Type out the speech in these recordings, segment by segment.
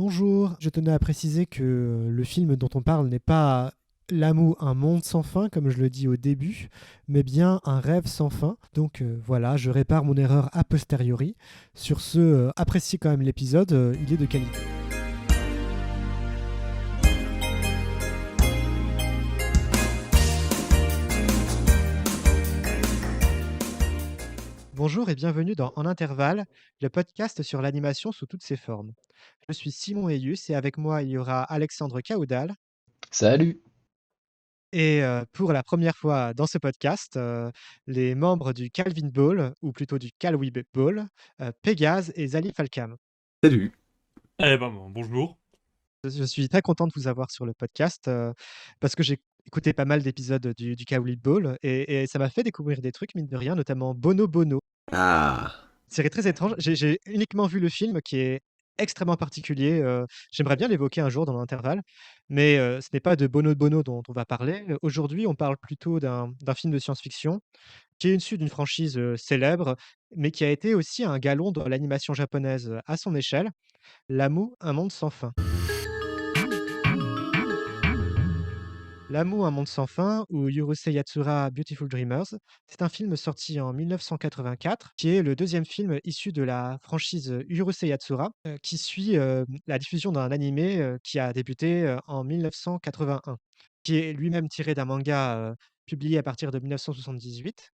Bonjour, je tenais à préciser que le film dont on parle n'est pas L'amour, un monde sans fin, comme je le dis au début, mais bien un rêve sans fin. Donc voilà, je répare mon erreur a posteriori. Sur ce, appréciez quand même l'épisode, il est de qualité. Bonjour et bienvenue dans En Intervalle, le podcast sur l'animation sous toutes ses formes. Je suis Simon Eyus et avec moi il y aura Alexandre Caudal. Salut! Et pour la première fois dans ce podcast, les membres du Calvin Ball, ou plutôt du Calwib Ball, Pégase et Zali Falcam. Salut. Bonjour. Je suis très content de vous avoir sur le podcast, parce que j'ai écouté pas mal d'épisodes du Calwib Ball et ça m'a fait découvrir des trucs, mine de rien, notamment Bono Bono. Ah, Série très étrange. J'ai uniquement vu le film qui est extrêmement particulier, j'aimerais bien l'évoquer un jour dans l'intervalle, mais ce n'est pas de Bono Bono dont on va parler. Aujourd'hui, on parle plutôt d'un film de science-fiction qui est issu d'une franchise, célèbre, mais qui a été aussi un galon dans l'animation japonaise, à son échelle, L'amour, un monde sans fin. L'amour, un monde sans fin ou Yurusei Yatsura Beautiful Dreamers, c'est un film sorti en 1984 qui est le deuxième film issu de la franchise Yurusei Yatsura, qui suit la diffusion d'un animé qui a débuté en 1981, qui est lui-même tiré d'un manga publié à partir de 1978.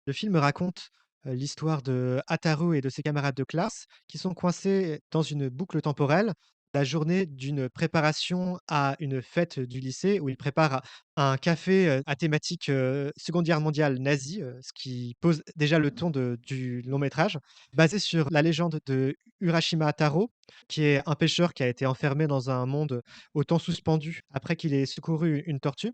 Le film raconte l'histoire de Hataru et de ses camarades de classe qui sont coincés dans une boucle temporelle la journée d'une préparation à une fête du lycée où ils préparent un café, à thématique, Seconde Guerre mondiale nazie, ce qui pose déjà le ton du long métrage, basé sur la légende de Urashima Taro, qui est un pêcheur qui a été enfermé dans un monde au temps suspendu après qu'il ait secouru une tortue.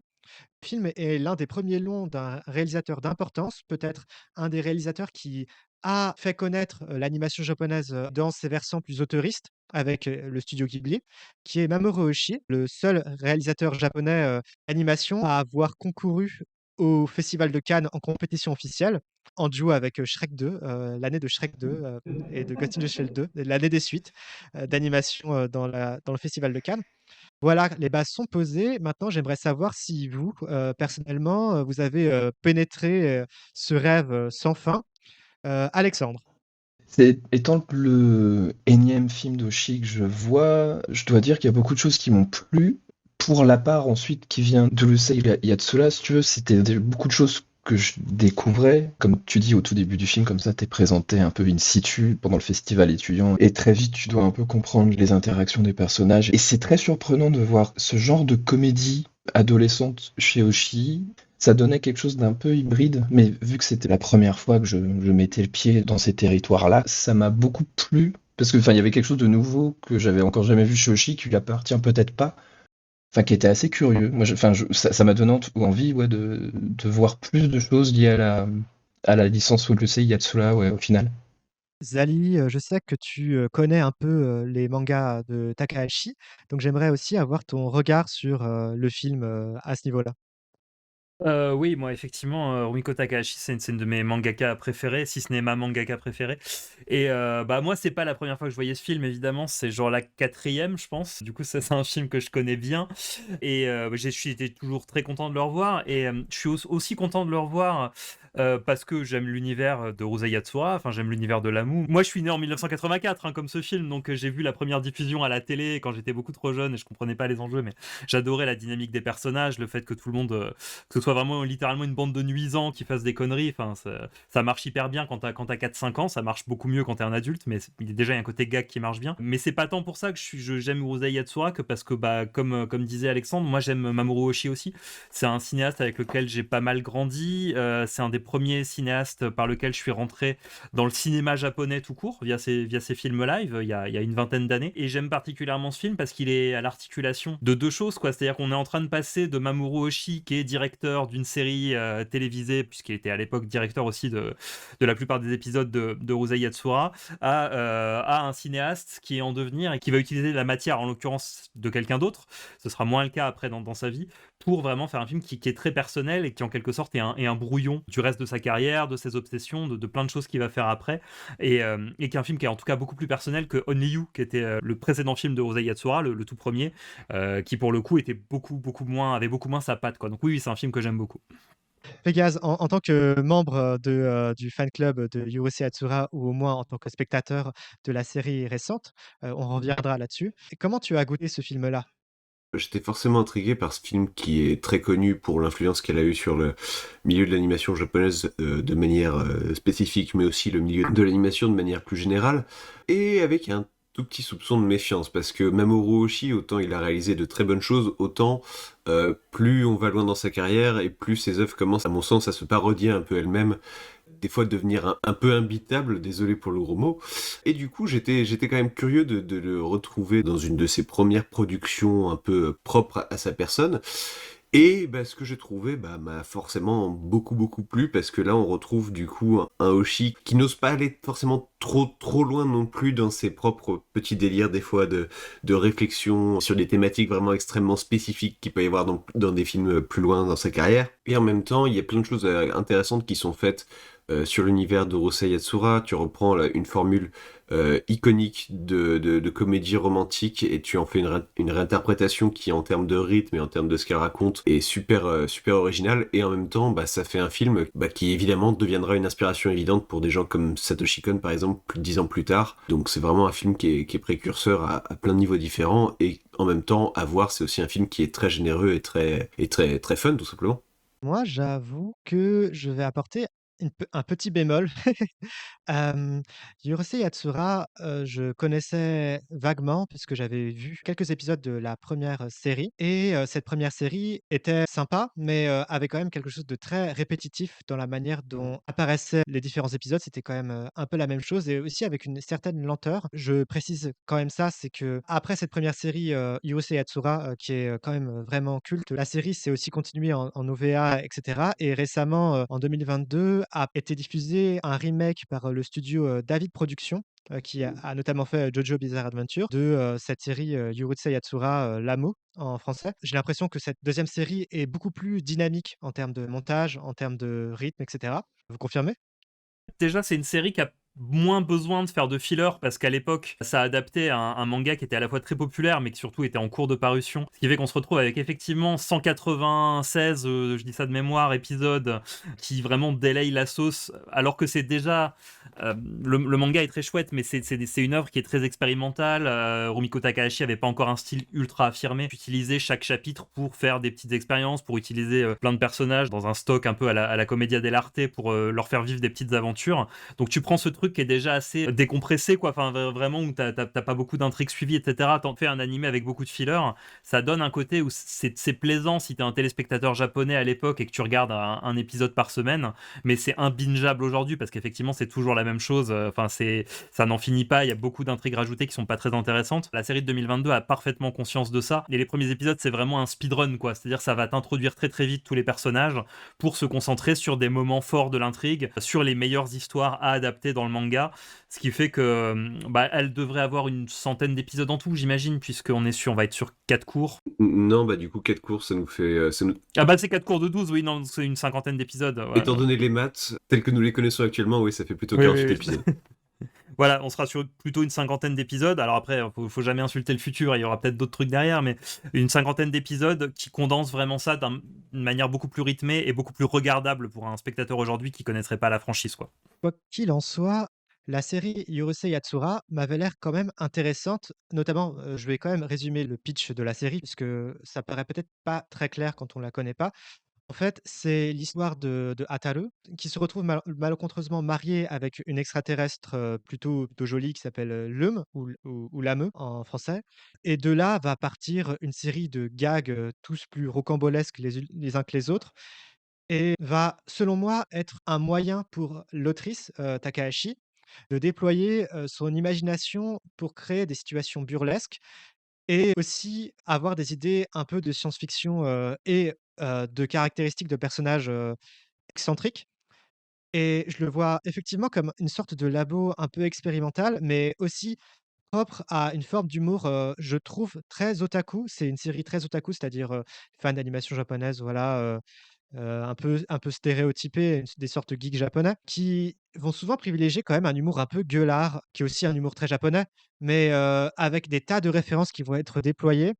Le film est l'un des premiers longs d'un réalisateur d'importance, peut-être un des réalisateurs qui a fait connaître, l'animation japonaise, dans ses versants plus auteuristes avec, le studio Ghibli, qui est Mamoru Oshii, le seul réalisateur japonais, d'animation à avoir concouru au Festival de Cannes en compétition officielle, en duo avec, Shrek 2, l'année de Shrek 2, et de Ghost in the Shell 2, l'année des suites, d'animation, dans le Festival de Cannes. Voilà, les bases sont posées. Maintenant, j'aimerais savoir si vous, personnellement, vous avez, pénétré, ce rêve, sans fin. Alexandre? C'est étant le énième film d'Oshii que je vois, je dois dire qu'il y a beaucoup de choses qui m'ont plu. Pour la part ensuite qui vient de Urusei Yatsura, si tu veux, c'était beaucoup de choses que je découvrais. Comme tu dis au tout début du film, comme ça, t'es présenté un peu in situ pendant le festival étudiant. Et très vite, tu dois un peu comprendre les interactions des personnages. Et c'est très surprenant de voir ce genre de comédie adolescente chez Oshii. Ça donnait quelque chose d'un peu hybride, mais vu que c'était la première fois que je mettais le pied dans ces territoires-là, ça m'a beaucoup plu. Parce que, enfin, il y avait quelque chose de nouveau que j'avais encore jamais vu chez Oshii, qui lui appartient peut-être pas, enfin, qui était assez curieux. Moi, ça m'a donné envie, ouais, de voir plus de choses liées à la licence Urusei Yatsura, ouais, au final. Zali, je sais que tu, connais un peu, les mangas de Takahashi, donc j'aimerais aussi avoir ton regard sur, le film, à ce niveau-là. Oui, moi effectivement, Rumiko Takahashi, c'est une de mes mangaka préférées, si ce n'est ma mangaka préférée et bah, moi, c'est pas la première fois que je voyais ce film évidemment, c'est genre la quatrième, je pense. Du coup, ça, c'est un film que je connais bien et j'ai je suis été toujours très content de le revoir et je suis aussi content de le revoir, parce que j'aime l'univers de Urusei Yatsura, enfin, j'aime l'univers de l'amour. Moi, je suis né en 1984, hein, comme ce film, donc j'ai vu la première diffusion à la télé quand j'étais beaucoup trop jeune et je comprenais pas les enjeux, mais j'adorais la dynamique des personnages, le fait que tout le monde, que ce soit vraiment littéralement une bande de nuisants qui fassent des conneries. Enfin, ça marche hyper bien quand t'as 4-5 ans, ça marche beaucoup mieux quand t'es un adulte, mais déjà il y a un côté gag qui marche bien. Mais c'est pas tant pour ça que j'aime Urusei Yatsura que parce que, bah, comme disait Alexandre, moi j'aime Mamoru Oshii aussi. C'est un cinéaste avec lequel j'ai pas mal grandi. C'est un des premiers cinéastes par lequel je suis rentré dans le cinéma japonais tout court, via ses films live, il y a une vingtaine d'années. Et j'aime particulièrement ce film parce qu'il est à l'articulation de deux choses, quoi. C'est-à-dire qu'on est en train de passer de Mamoru Oshii, qui est directeur directeur d'une série télévisée, puisqu'il était à l'époque directeur aussi de la plupart des épisodes de Rusei Yatsura, à un cinéaste qui est en devenir et qui va utiliser la matière, en l'occurrence de quelqu'un d'autre, ce sera moins le cas après dans sa vie, pour vraiment faire un film qui est très personnel et qui en quelque sorte est un brouillon du reste de sa carrière, de ses obsessions, de plein de choses qu'il va faire après, et qui est un film qui est en tout cas beaucoup plus personnel que Only You, qui était le précédent film de Rusei Yatsura, le tout premier, qui pour le coup était avait beaucoup moins sa patte, quoi. Donc oui, c'est un film que j'aime beaucoup. Pégase, en tant que membre du fan club de Yurusei Yatsura ou au moins en tant que spectateur de la série récente, on reviendra là-dessus. Comment tu as goûté ce film-là? J'étais forcément intrigué par ce film qui est très connu pour l'influence qu'elle a eue sur le milieu de l'animation japonaise de manière spécifique, mais aussi le milieu de l'animation de manière plus générale, et avec un tout petit soupçon de méfiance, parce que Mamoru Oshii, autant il a réalisé de très bonnes choses, autant plus on va loin dans sa carrière, et plus ses œuvres commencent, à mon sens, à se parodier un peu elles-mêmes, des fois devenir un peu imbitable, désolé pour le gros mot. Et du coup, j'étais quand même curieux de le retrouver dans une de ses premières productions un peu propres à sa personne. Et bah, ce que j'ai trouvé m'a forcément beaucoup plu, parce que là on retrouve du coup un Hoshi qui n'ose pas aller forcément trop loin non plus dans ses propres petits délires des fois de réflexion sur des thématiques vraiment extrêmement spécifiques qu'il peut y avoir dans des films plus loin dans sa carrière. Et en même temps, il y a plein de choses intéressantes qui sont faites sur l'univers de Rusei Yatsura. Tu reprends là, une formule iconique de comédie romantique, et tu en fais une réinterprétation qui, en termes de rythme et en termes de ce qu'elle raconte, est super originale. Et en même temps, ça fait un film qui évidemment deviendra une inspiration évidente pour des gens comme Satoshi Kon par exemple, plus de 10 ans plus tard. Donc c'est vraiment un film qui est précurseur à plein de niveaux différents, et en même temps, à voir, c'est aussi un film qui est très généreux et très fun tout simplement. Moi, j'avoue que je vais apporter un petit bémol. Hem, Urusei Yatsura, je connaissais vaguement puisque j'avais vu quelques épisodes de la première série et cette première série était sympa, mais avait quand même quelque chose de très répétitif dans la manière dont apparaissaient les différents épisodes. C'était quand même, un peu la même chose et aussi avec une certaine lenteur. Je précise quand même ça, c'est que après cette première série, Urusei Yatsura, qui est, quand même, vraiment culte, la série s'est aussi continuée en OVA et cetera et récemment, en 2022, a été diffusé un remake par, le studio, David Productions, qui a notamment fait, JoJo Bizarre Adventure de, cette série, Urusei Yatsura, Lamu en français. J'ai l'impression que cette deuxième série est beaucoup plus dynamique en termes de montage, en termes de rythme et cetera. Vous confirmez? Déjà, c'est une série qui a moins besoin de faire de filler parce qu'à l'époque, ça adaptait un manga qui était à la fois très populaire mais qui surtout était en cours de parution. Ce qui fait qu'on se retrouve avec effectivement 196, je dis ça de mémoire, épisodes qui vraiment délayent la sauce, alors que c'est déjà. Le manga est très chouette, mais c'est une œuvre qui est très expérimentale. Rumiko Takahashi avait pas encore un style ultra affirmé. Utilisait chaque chapitre pour faire des petites expériences, pour utiliser plein de personnages dans un stock un peu à la Commedia dell'arte pour leur faire vivre des petites aventures. Donc tu prends ce truc qui est déjà assez décompressé, quoi. Enfin, vraiment où t'as pas beaucoup d'intrigues suivies, etc. T'en fais un animé avec beaucoup de fillers. Ça donne un côté où c'est plaisant si t'es un téléspectateur japonais à l'époque et que tu regardes un épisode par semaine, mais c'est imbingeable aujourd'hui parce qu'effectivement c'est toujours la même chose. Enfin, ça n'en finit pas. Il y a beaucoup d'intrigues rajoutées qui sont pas très intéressantes. La série de 2022 a parfaitement conscience de ça. Et les premiers épisodes, c'est vraiment un speedrun, quoi. C'est-à-dire ça va t'introduire très vite tous les personnages pour se concentrer sur des moments forts de l'intrigue, sur les meilleures histoires à adapter dans le manga, ce qui fait que elle devrait avoir une centaine d'épisodes en tout, j'imagine, on va être sur 4 cours. Non, du coup, 4 courses, ça nous fait... Ah bah c'est 4 cours de 12, oui, non, c'est une cinquantaine d'épisodes. Ouais. Étant donné les maths, telles que nous les connaissons actuellement, oui, ça fait plutôt Oui, 48 oui. épisodes. Voilà, on sera sur plutôt une cinquantaine d'épisodes. Alors après, faut jamais insulter le futur, il y aura peut-être d'autres trucs derrière, mais une cinquantaine d'épisodes qui condensent vraiment ça d'une manière beaucoup plus rythmée et beaucoup plus regardable pour un spectateur aujourd'hui qui connaîtrait pas la franchise, quoi. Quoi qu'il en soit, la série Urusei Yatsura m'avait l'air quand même intéressante, notamment, je vais quand même résumer le pitch de la série puisque ça paraît peut-être pas très clair quand on la connaît pas. En fait, c'est l'histoire de Hataru qui se retrouve malencontreusement marié avec une extraterrestre, plutôt jolie qui s'appelle, Lum ou Lame en français et de là va partir une série de gags, tous plus rocambolesques les uns que les autres et va, selon moi, être un moyen pour l'autrice, Takahashi, de déployer, son imagination pour créer des situations burlesques et aussi avoir des idées un peu de science-fiction, et de caractéristiques de personnages, excentriques et je le vois effectivement comme une sorte de labo un peu expérimental, mais aussi propre à une forme d'humour, je trouve très otaku. C'est une série très otaku, c'est-à-dire, fan d'animation japonaise, voilà, un peu stéréotypés, des sortes de geeks japonais, qui vont souvent privilégier quand même un humour un peu gueulard, qui est aussi un humour très japonais, mais avec des tas de références qui vont être déployées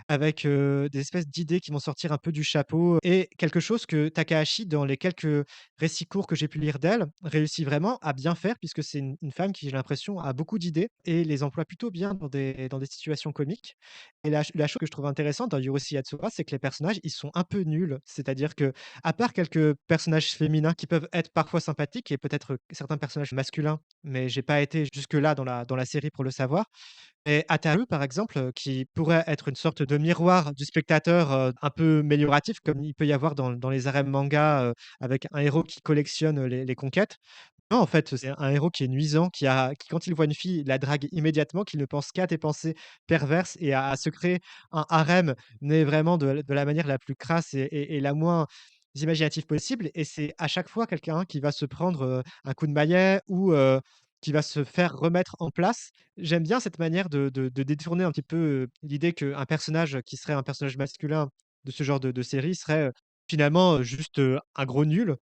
avec, des espèces d'idées qui vont sortir un peu du chapeau et quelque chose que Takahashi, dans les quelques récits courts que j'ai pu lire d'elle, réussit vraiment à bien faire puisque c'est une femme qui, j'ai l'impression, a beaucoup d'idées et les emploie plutôt bien dans des situations comiques et la chose que je trouve intéressante dans Yurusei Yatsura, c'est que les personnages, ils sont un peu nuls. C'est-à-dire que à part quelques personnages féminins qui peuvent être parfois sympathiques et peut-être, certains personnages masculins, mais j'ai pas été jusque-là dans la série pour le savoir, et Ataru, par exemple, qui pourrait être une sorte de miroir du spectateur, un peu mélioratif, comme il peut y avoir dans les arènes manga, avec un héros qui collectionne, les conquêtes. Non, en fait, c'est un héros qui est nuisant, qui quand il voit une fille, la drague immédiatement, qu'il ne pense qu'à des pensées perverses et à se créer un harem, mais vraiment de la manière la plus crasse et la moins imaginative possible et c'est à chaque fois quelqu'un qui va se prendre, un coup de maillet ou qui va se faire remettre en place. J'aime bien cette manière de détourner un petit peu, l'idée qu'un personnage qui serait un personnage masculin de ce genre de série serait, finalement, juste, un gros nul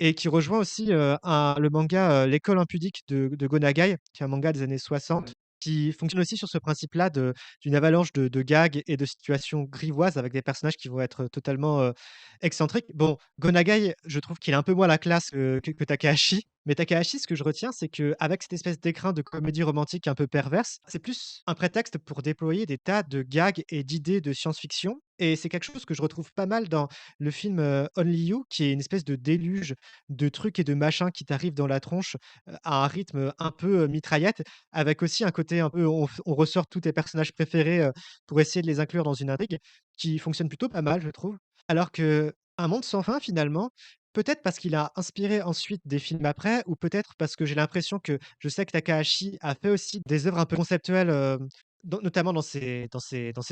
et qui rejoint aussi, le manga, L'école impudique de Go Nagai, qui est un manga des années 60, qui fonctionne aussi sur ce principe-là d'une avalanche de gags et de situations grivoises avec des personnages qui vont être totalement, excentriques. Bon, Go Nagai, je trouve qu'il a un peu moins la classe, que Takahashi, mais Takahashi, ce que je retiens, c'est qu'avec cette espèce d'écrin de comédie romantique un peu perverse, c'est plus un prétexte pour déployer des tas de gags et d'idées de science-fiction et c'est quelque chose que je retrouve pas mal dans le film, Only You, qui est une espèce de déluge de trucs et de machins qui t'arrivent dans la tronche, à un rythme un peu, mitraillette, avec aussi un côté un peu on ressort tous tes personnages préférés, pour essayer de les inclure dans une intrigue, qui fonctionne plutôt pas mal, je trouve. Alors que Un monde sans fin finalement, peut-être parce qu'il a inspiré ensuite des films après ou peut-être parce que j'ai l'impression que je sais que Takahashi a fait aussi des œuvres un peu conceptuelles, notamment dans ses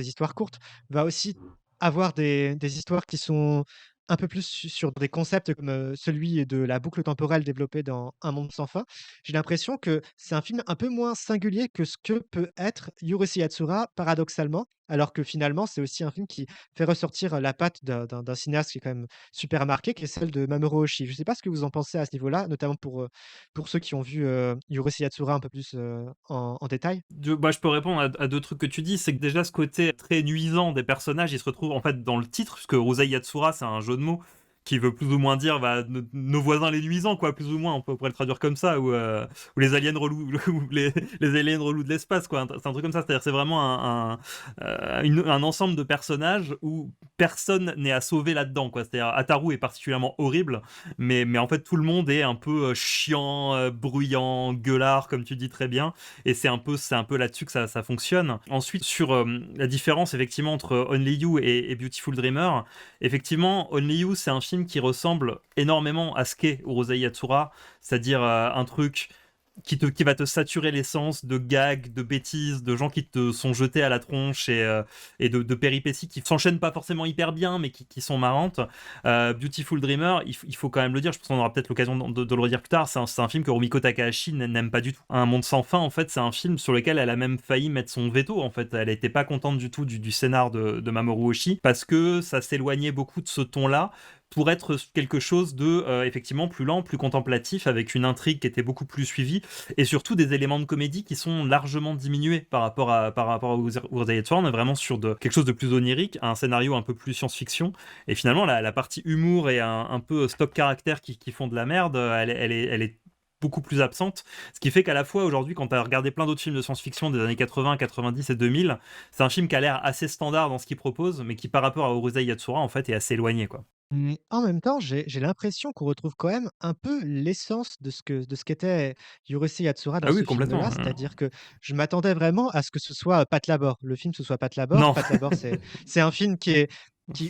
histoires courtes, va aussi avoir des histoires qui sont un peu plus sur des concepts comme, celui de la boucle temporelle développée dans Un monde sans fin. J'ai l'impression que c'est un film un peu moins singulier que ce que peut être Yurusei Yatsura, paradoxalement, alors que finalement, c'est aussi un film qui fait ressortir la patte d'un cinéaste qui est quand même super marqué, qui est celle de Mamoru Oshii. Je ne sais pas ce que vous en pensez à ce niveau-là, notamment pour ceux qui ont vu, Yurusei Yatsura un peu plus, en détail? Bah, je peux répondre à deux trucs que tu dis. C'est que déjà, ce côté très nuisant des personnages, il se retrouve en fait dans le titre, puisque Rosei Yatsura, c'est un jeu de mots qui veut plus ou moins dire bah, nos voisins les nuisants, quoi, plus ou moins, pourrait le traduire comme ça, ou les aliens relous, ou les aliens relous de l'espace, quoi. C'est un truc comme ça, c'est-à-dire c'est vraiment un ensemble de personnages où personne n'est à sauver là-dedans, quoi. C'est-à-dire Ataru est particulièrement horrible, mais en fait tout le monde est un peu chiant, bruyant, gueulard, comme tu dis très bien. Et c'est un peu là-dessus que ça fonctionne. Ensuite, sur la différence effectivement entre Only You et Beautiful Dreamer, effectivement, Only You, c'est un film qui ressemble énormément à ce qu'est Urusei Yatsura, c'est-à-dire un truc qui va te saturer l'essence de gags, de bêtises, de gens qui te sont jetés à la tronche et de péripéties qui s'enchaînent pas forcément hyper bien, mais qui sont marrantes. Beautiful Dreamer, il faut quand même le dire, je pense qu'on aura peut-être l'occasion de le redire plus tard, c'est un film que Rumiko Takahashi n'aime pas du tout. Un monde sans fin, en fait, c'est un film sur lequel elle a même failli mettre son veto, en fait. Elle était pas contente du tout du scénar de Mamoru Oshii, parce que ça s'éloignait beaucoup de ce ton-là, pour être quelque chose de effectivement plus lent, plus contemplatif, avec une intrigue qui était beaucoup plus suivie, et surtout des éléments de comédie qui sont largement diminués par rapport à Urusei Yatsura. On est vraiment sur quelque chose de plus onirique, un scénario un peu plus science-fiction, et finalement la partie humour et un peu stop caractère qui font de la merde, elle est beaucoup plus absente, ce qui fait qu'à la fois aujourd'hui, quand tu as regardé plein d'autres films de science-fiction des années 80, 90 et 2000, c'est un film qui a l'air assez standard dans ce qu'il propose, mais qui par rapport à Urusei Yatsura en fait est assez éloigné, quoi. En même temps, j'ai l'impression qu'on retrouve quand même un peu l'essence de ce qu'était Yurusei Yatsura dans Ah oui, ce complètement. film-là. C'est-à-dire que je m'attendais vraiment à ce que ce soit Pat Labor. Le film, ce soit Pat Labor. Non. Pat Labor, c'est un film qui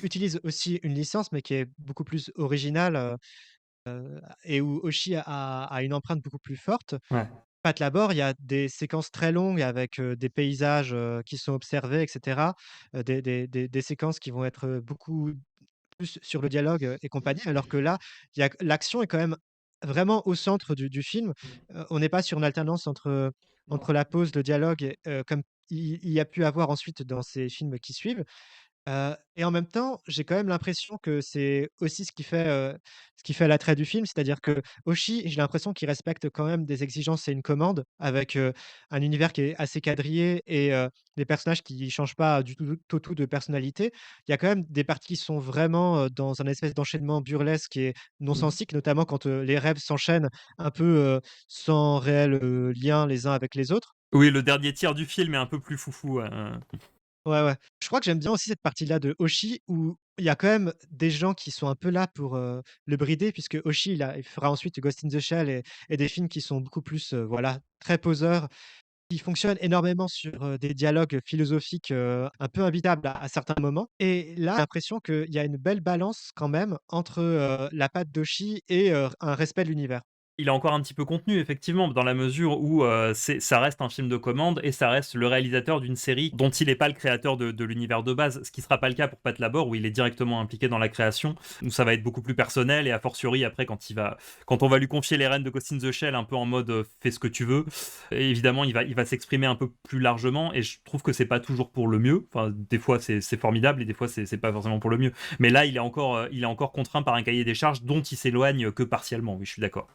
utilise aussi une licence, mais qui est beaucoup plus original, et où Oshii a une empreinte beaucoup plus forte. Ouais. Pat Labor, il y a des séquences très longues avec, des paysages, qui sont observés et cetera, des séquences qui vont être, beaucoup plus sur le dialogue, et compagnie, alors que là, il y a l'action est quand même vraiment au centre du film. On n'est pas sur une alternance entre la pause, le dialogue et comme il y a pu avoir ensuite dans ces films qui suivent. Et en même temps, j'ai quand même l'impression que c'est aussi ce qui fait l'attrait du film. C'est-à-dire que Oshii, j'ai l'impression qu'il respecte quand même des exigences et une commande avec, un univers qui est assez quadrillé et des personnages qui changent pas du tout de personnalité. Il y a quand même des parties qui sont vraiment, dans un espèce d'enchaînement burlesque et non-sensique, notamment quand, les rêves s'enchaînent un peu, sans réel, lien les uns avec les autres. Oui, le dernier tiers du film est un peu plus foufou, Ouais, ouais. Je crois que j'aime bien aussi cette partie-là de Hoshi où il y a quand même des gens qui sont un peu là pour, le brider puisque Hoshi il fera ensuite Ghost in the Shell et des films qui sont beaucoup plus, voilà, très poseurs, qui fonctionnent énormément sur, des dialogues philosophiques, un peu invitables à certains moments et là, j'ai l'impression qu'il y a une belle balance quand même entre, la patte d'Hoshi et un respect de l'univers. Il est encore un petit peu contenu effectivement, dans la mesure où, ça reste un film de commande et ça reste le réalisateur d'une série dont il n'est pas le créateur de l'univers de base. Ce qui sera pas le cas pour Pat Labor, où il est directement impliqué dans la création, où ça va être beaucoup plus personnel et a fortiori après quand on va lui confier les rênes de Ghost in the Shell un peu en mode, «Fais ce que tu veux», et évidemment il va s'exprimer un peu plus largement et je trouve que c'est pas toujours pour le mieux. Enfin, des fois c'est formidable et des fois c'est pas forcément pour le mieux. Mais là, il est encore contraint par un cahier des charges dont il s'éloigne que partiellement. Oui, je suis d'accord.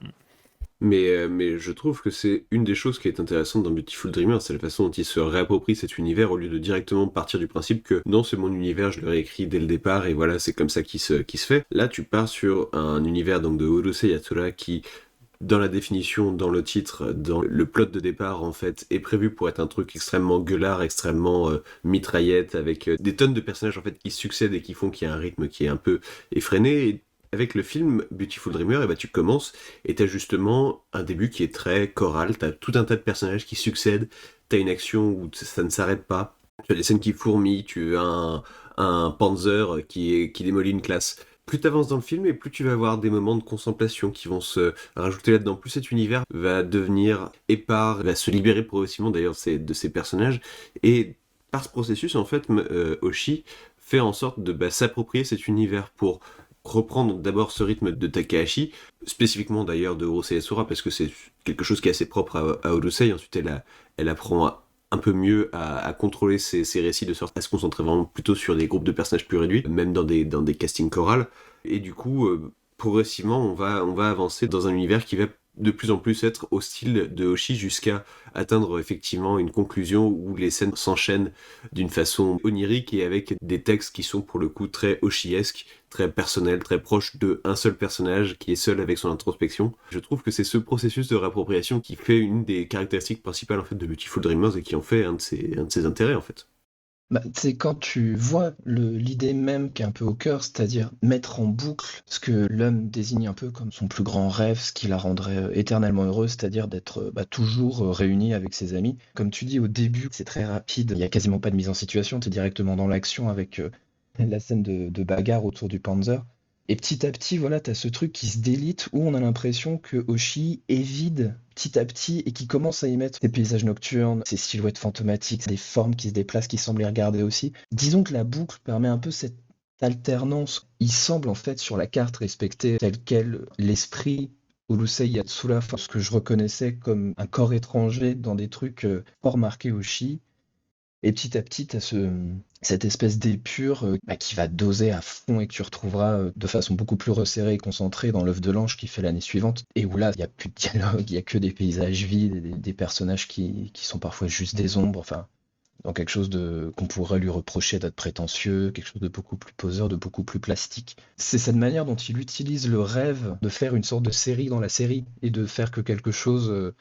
Mais je trouve que c'est une des choses qui est intéressante dans Beautiful Dreamer, c'est la façon dont il se réapproprie cet univers au lieu de directement partir du principe que non, c'est mon univers, je le réécris dès le départ et voilà, c'est comme ça qui se fait. Là, tu pars sur un univers donc de Urusei Yatsura qui, dans la définition, dans le titre, dans le plot de départ, en fait, est prévu pour être un truc extrêmement gueulard, extrêmement mitraillette, avec des tonnes de personnages en fait qui succèdent et qui font qu'il y a un rythme qui est un peu effréné. Et avec le film Beautiful Dreamer, tu commences et t'as justement un début qui est très choral, t'as tout un tas de personnages qui succèdent, t'as une action où ça ne s'arrête pas, tu as des scènes qui fourmillent, tu as un Panzer qui démolit une classe. Plus t'avances dans le film et plus tu vas avoir des moments de contemplation qui vont se rajouter là-dedans. Plus cet univers va devenir épars, va se libérer progressivement d'ailleurs de ces personnages. Et par ce processus, en fait, Oshii fait en sorte de s'approprier cet univers pour reprendre d'abord ce rythme de Takahashi, spécifiquement d'ailleurs de Urusei Yatsura, parce que c'est quelque chose qui est assez propre à Urusei. Ensuite, elle apprend un peu mieux à contrôler ses récits de sorte à se concentrer vraiment plutôt sur des groupes de personnages plus réduits, même dans des castings chorales. Et du coup, progressivement, on va avancer dans un univers qui va de plus en plus être au style de Hoshi jusqu'à atteindre effectivement une conclusion où les scènes s'enchaînent d'une façon onirique et avec des textes qui sont pour le coup très Hoshiesques, très personnels, très proches d'un seul personnage qui est seul avec son introspection. Je trouve que c'est ce processus de réappropriation qui fait une des caractéristiques principales en fait de Beautiful Dreamers et qui en fait un de ses intérêts en fait. Bah, c'est quand tu vois l'idée même qui est un peu au cœur, c'est-à-dire mettre en boucle ce que l'homme désigne un peu comme son plus grand rêve, ce qui la rendrait éternellement heureuse, c'est-à-dire d'être toujours réuni avec ses amis. Comme tu dis au début, c'est très rapide, il n'y a quasiment pas de mise en situation, tu es directement dans l'action avec la scène de bagarre autour du Panzer. Et petit à petit, voilà, t'as ce truc qui se délite où on a l'impression que Oshii est vide petit à petit et qui commence à y mettre des paysages nocturnes, ces silhouettes fantomatiques, des formes qui se déplacent, qui semblent les regarder aussi. Disons que la boucle permet un peu cette alternance. Il semble en fait sur la carte respecter tel quel l'esprit Urusei Yatsura, enfin, ce que je reconnaissais comme un corps étranger dans des trucs fort marqués Oshii. Et petit à petit, tu as cette espèce d'épure qui va doser à fond et que tu retrouveras de façon beaucoup plus resserrée et concentrée dans l'œuf de l'ange qui fait l'année suivante. Et où là, il n'y a plus de dialogue, il n'y a que des paysages vides, et des personnages qui sont parfois juste des ombres. Enfin, dans quelque chose qu'on pourrait lui reprocher d'être prétentieux, quelque chose de beaucoup plus poseur, de beaucoup plus plastique. C'est cette manière dont il utilise le rêve de faire une sorte de série dans la série et de faire que quelque chose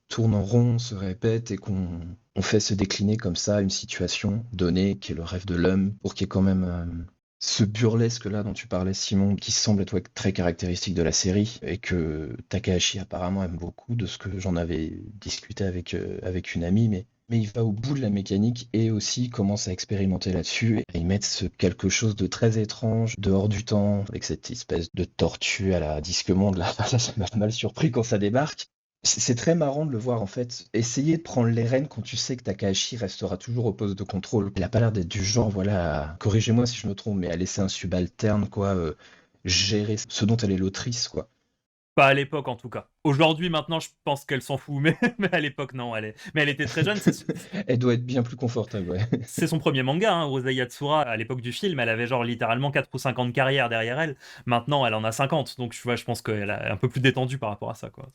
tourne en rond, se répète et qu'on fait se décliner comme ça une situation donnée qui est le rêve de l'homme pour qu'il y ait quand même ce burlesque là dont tu parlais Simon qui semble être très caractéristique de la série et que Takahashi apparemment aime beaucoup de ce que j'en avais discuté avec une amie mais il va au bout de la mécanique et aussi commence à expérimenter là-dessus et y mettre quelque chose de très étrange, de hors du temps, avec cette espèce de tortue à la Disque Monde là, ça m'a mal surpris quand ça débarque. C'est très marrant de le voir en fait. Essayer de prendre les rênes quand tu sais que Takahashi restera toujours au poste de contrôle. Il a pas l'air d'être du genre, voilà, corrigez-moi si je me trompe, mais à laisser un subalterne, quoi, gérer ce dont elle est l'autrice, quoi. Pas à l'époque en tout cas. Aujourd'hui, maintenant, je pense qu'elle s'en fout, mais à l'époque, non. Mais elle était très jeune. Elle doit être bien plus confortable, ouais. C'est son premier manga, hein, Urusei Yatsura. À l'époque du film, elle avait genre littéralement 4 ou 5 ans de carrière derrière elle. Maintenant, elle en a 50. Donc, tu vois, je pense qu'elle est un peu plus détendue par rapport à ça, quoi.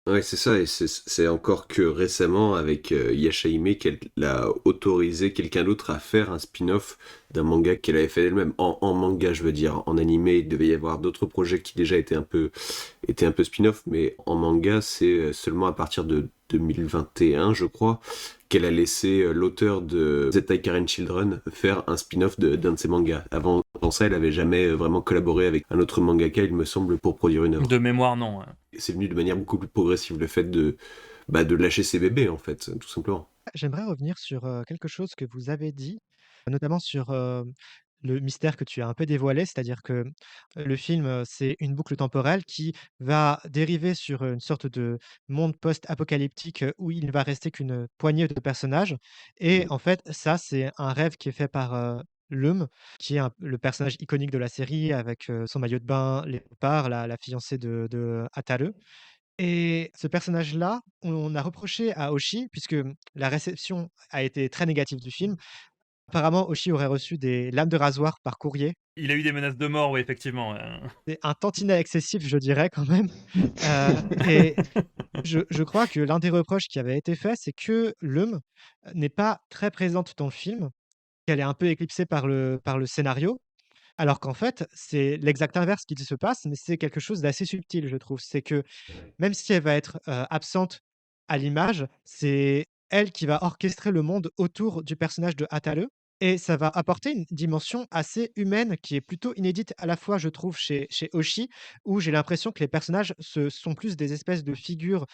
Ouais, c'est ça, et c'est encore que récemment, avec Yashahime, qu'elle a autorisé quelqu'un d'autre à faire un spin-off d'un manga qu'elle avait fait elle-même. En manga, je veux dire. En animé, il devait y avoir d'autres projets qui déjà étaient un peu spin-off, mais en manga, c'est seulement à partir de 2021, je crois, qu'elle a laissé l'auteur de Zettai Karen Children faire un spin-off d'un de ses mangas. Avant ça, elle avait jamais vraiment collaboré avec un autre mangaka, il me semble, pour produire une œuvre. De mémoire, non. C'est venu de manière beaucoup plus progressive, le fait de lâcher ses bébés, en fait, tout simplement. J'aimerais revenir sur, quelque chose que vous avez dit, notamment sur, le mystère que tu as un peu dévoilé. C'est-à-dire que, le film, c'est une boucle temporelle qui va dériver sur, une sorte de monde post-apocalyptique, où il ne va rester qu'une poignée de personnages et Mm. en fait, ça, c'est un rêve qui est fait par, Leum, qui est le personnage iconique de la série avec, son maillot de bain, les léopards, la fiancée de Ataru. Et ce personnage-là, on a reproché à Oshii, puisque, la réception a été très négative du film. Apparemment, Oshii aurait reçu des lames de rasoir par courrier. Il a eu des menaces de mort, oui, effectivement. C'est un tantinet excessif, je dirais quand même. Et je crois que l'un des reproches qui avait été fait, c'est que Leum n'est pas très présente dans le film, qu'elle est un peu éclipsée par le scénario. Alors qu'en fait, c'est l'exact inverse qui se passe, mais c'est quelque chose d'assez subtil, je trouve. C'est que même si elle va être, absente à l'image, c'est elle qui va orchestrer le monde autour du personnage de Hatale et ça va apporter une dimension assez humaine qui est plutôt inédite à la fois, je trouve, chez Oshii, où j'ai l'impression que les personnages ce sont plus des espèces de figures,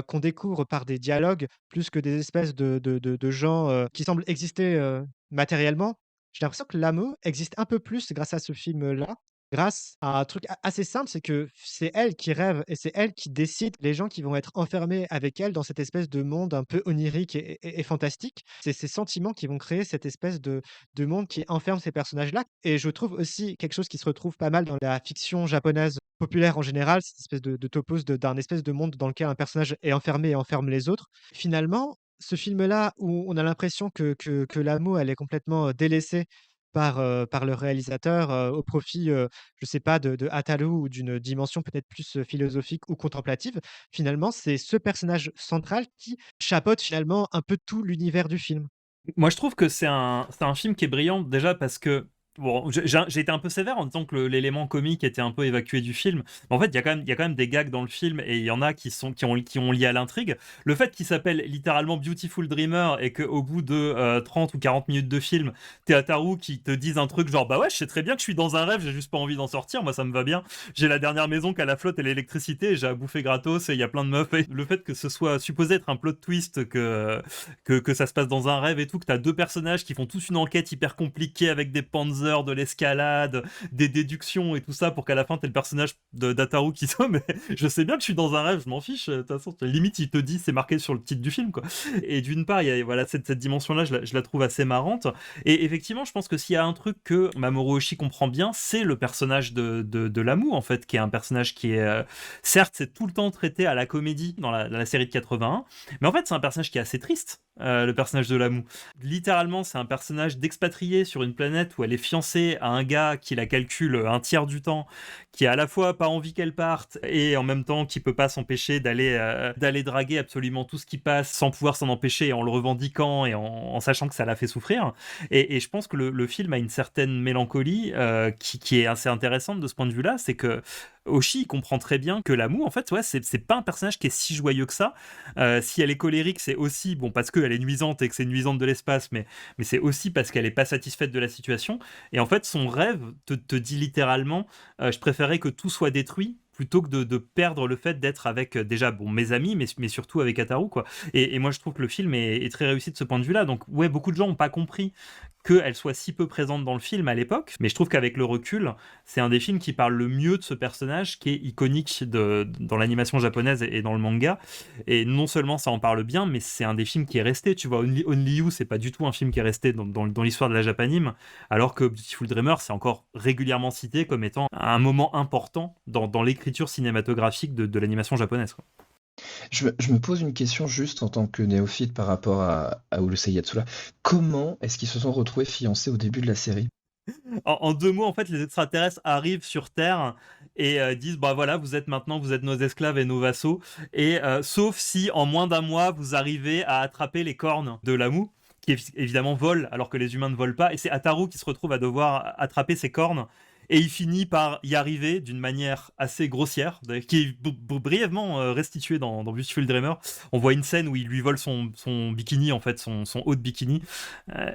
qu'on découvre par des dialogues, plus que des espèces de gens, qui semblent exister, matériellement. J'ai l'impression que l'amour existe un peu plus grâce à ce film-là. Grâce à un truc a assez simple, c'est que c'est elle qui rêve et c'est elle qui décide les gens qui vont être enfermés avec elle dans cette espèce de monde un peu onirique et fantastique. C'est ces sentiments qui vont créer cette espèce de monde qui enferme ces personnages-là et je trouve aussi quelque chose qui se retrouve pas mal dans la fiction japonaise populaire en général, cette espèce de topos d'un espèce de monde dans lequel un personnage est enfermé et enferme les autres. Finalement, ce film-là où on a l'impression que l'amour elle est complètement, délaissée par le réalisateur, au profit, je sais pas, de Ataru ou d'une dimension peut-être plus, philosophique ou contemplative. Finalement, c'est ce personnage central qui chapeaute finalement un peu tout l'univers du film. Moi, je trouve que c'est un film qui est brillant déjà parce que bon, j'ai été un peu sévère en disant que l'élément comique était un peu évacué du film. Mais en fait, il y a quand même des gags dans le film et il y en a qui ont lié à l'intrigue. Le fait qu'il s'appelle littéralement Beautiful Dreamer et qu'au bout de 30 ou 40 minutes de film, t'es Ataru qui te dise un truc genre bah ouais, je sais très bien que je suis dans un rêve, j'ai juste pas envie d'en sortir, moi ça me va bien. J'ai la dernière maison qu'à la flotte et l'électricité, et j'ai à bouffer gratos et il y a plein de meufs. Et le fait que ce soit supposé être un plot twist que ça se passe dans un rêve et tout, que t'as deux personnages qui font tous une enquête hyper compliquée avec des panzers, de l'escalade, des déductions et tout ça pour qu'à la fin t'aies le personnage d'Ataru qui soit mais je sais bien que je suis dans un rêve, je m'en fiche, de toute façon limite il te dit c'est marqué sur le titre du film quoi. Et d'une part il y a voilà cette dimension là je la trouve assez marrante et effectivement je pense que s'il y a un truc que Mamoru Oshii comprend bien c'est le personnage de Lamu en fait qui est un personnage qui est certes c'est tout le temps traité à la comédie dans la série de 81 mais en fait, c'est un personnage qui est assez triste, le personnage de Lamu. Littéralement, c'est un personnage d'expatrié sur une planète où elle est fiancée à un gars qui la calcule un tiers du temps, qui a à la fois pas envie qu'elle parte et en même temps qui peut pas s'empêcher d'aller draguer absolument tout ce qui passe sans pouvoir s'en empêcher en le revendiquant et en sachant que ça la fait souffrir. Et je pense que le film a une certaine mélancolie qui est assez intéressante de ce point de vue-là, c'est que Oshii comprend très bien que Lamu, en fait, ouais, c'est pas un personnage qui est si joyeux que ça. Si elle est colérique, c'est aussi bon parce qu'elle est nuisante et que c'est une nuisante de l'espace, mais c'est aussi parce qu'elle est pas satisfaite de la situation. Et en fait, son rêve te dit littéralement je préférais que tout soit détruit plutôt que de perdre le fait d'être avec déjà bon mes amis mais surtout avec Ataru quoi et moi je trouve que le film est très réussi de ce point de vue là donc ouais beaucoup de gens ont pas compris qu'elle soit si peu présente dans le film à l'époque, mais je trouve qu'avec le recul, c'est un des films qui parle le mieux de ce personnage qui est iconique dans l'animation japonaise et dans le manga. Et non seulement ça en parle bien, mais c'est un des films qui est resté. Tu vois, Only You, c'est pas du tout un film qui est resté dans l'histoire de la Japanime, alors que Beautiful Dreamer, c'est encore régulièrement cité comme étant un moment important dans l'écriture cinématographique de l'animation japonaise, quoi. Je me pose une question juste en tant que néophyte par rapport à Urusei Yatsura. Comment est-ce qu'ils se sont retrouvés fiancés au début de la série? En 2 mots, en fait, les extraterrestres arrivent sur Terre et disent bah voilà, vous êtes nos esclaves et nos vassaux. Et sauf si en moins d'un mois, vous arrivez à attraper les cornes de Lamu, qui évidemment volent alors que les humains ne volent pas. Et c'est Ataru qui se retrouve à devoir attraper ces cornes. Et il finit par y arriver d'une manière assez grossière, qui est brièvement restituée dans Beautiful Dreamer. On voit une scène où il lui vole son bikini, en fait, son haut de bikini.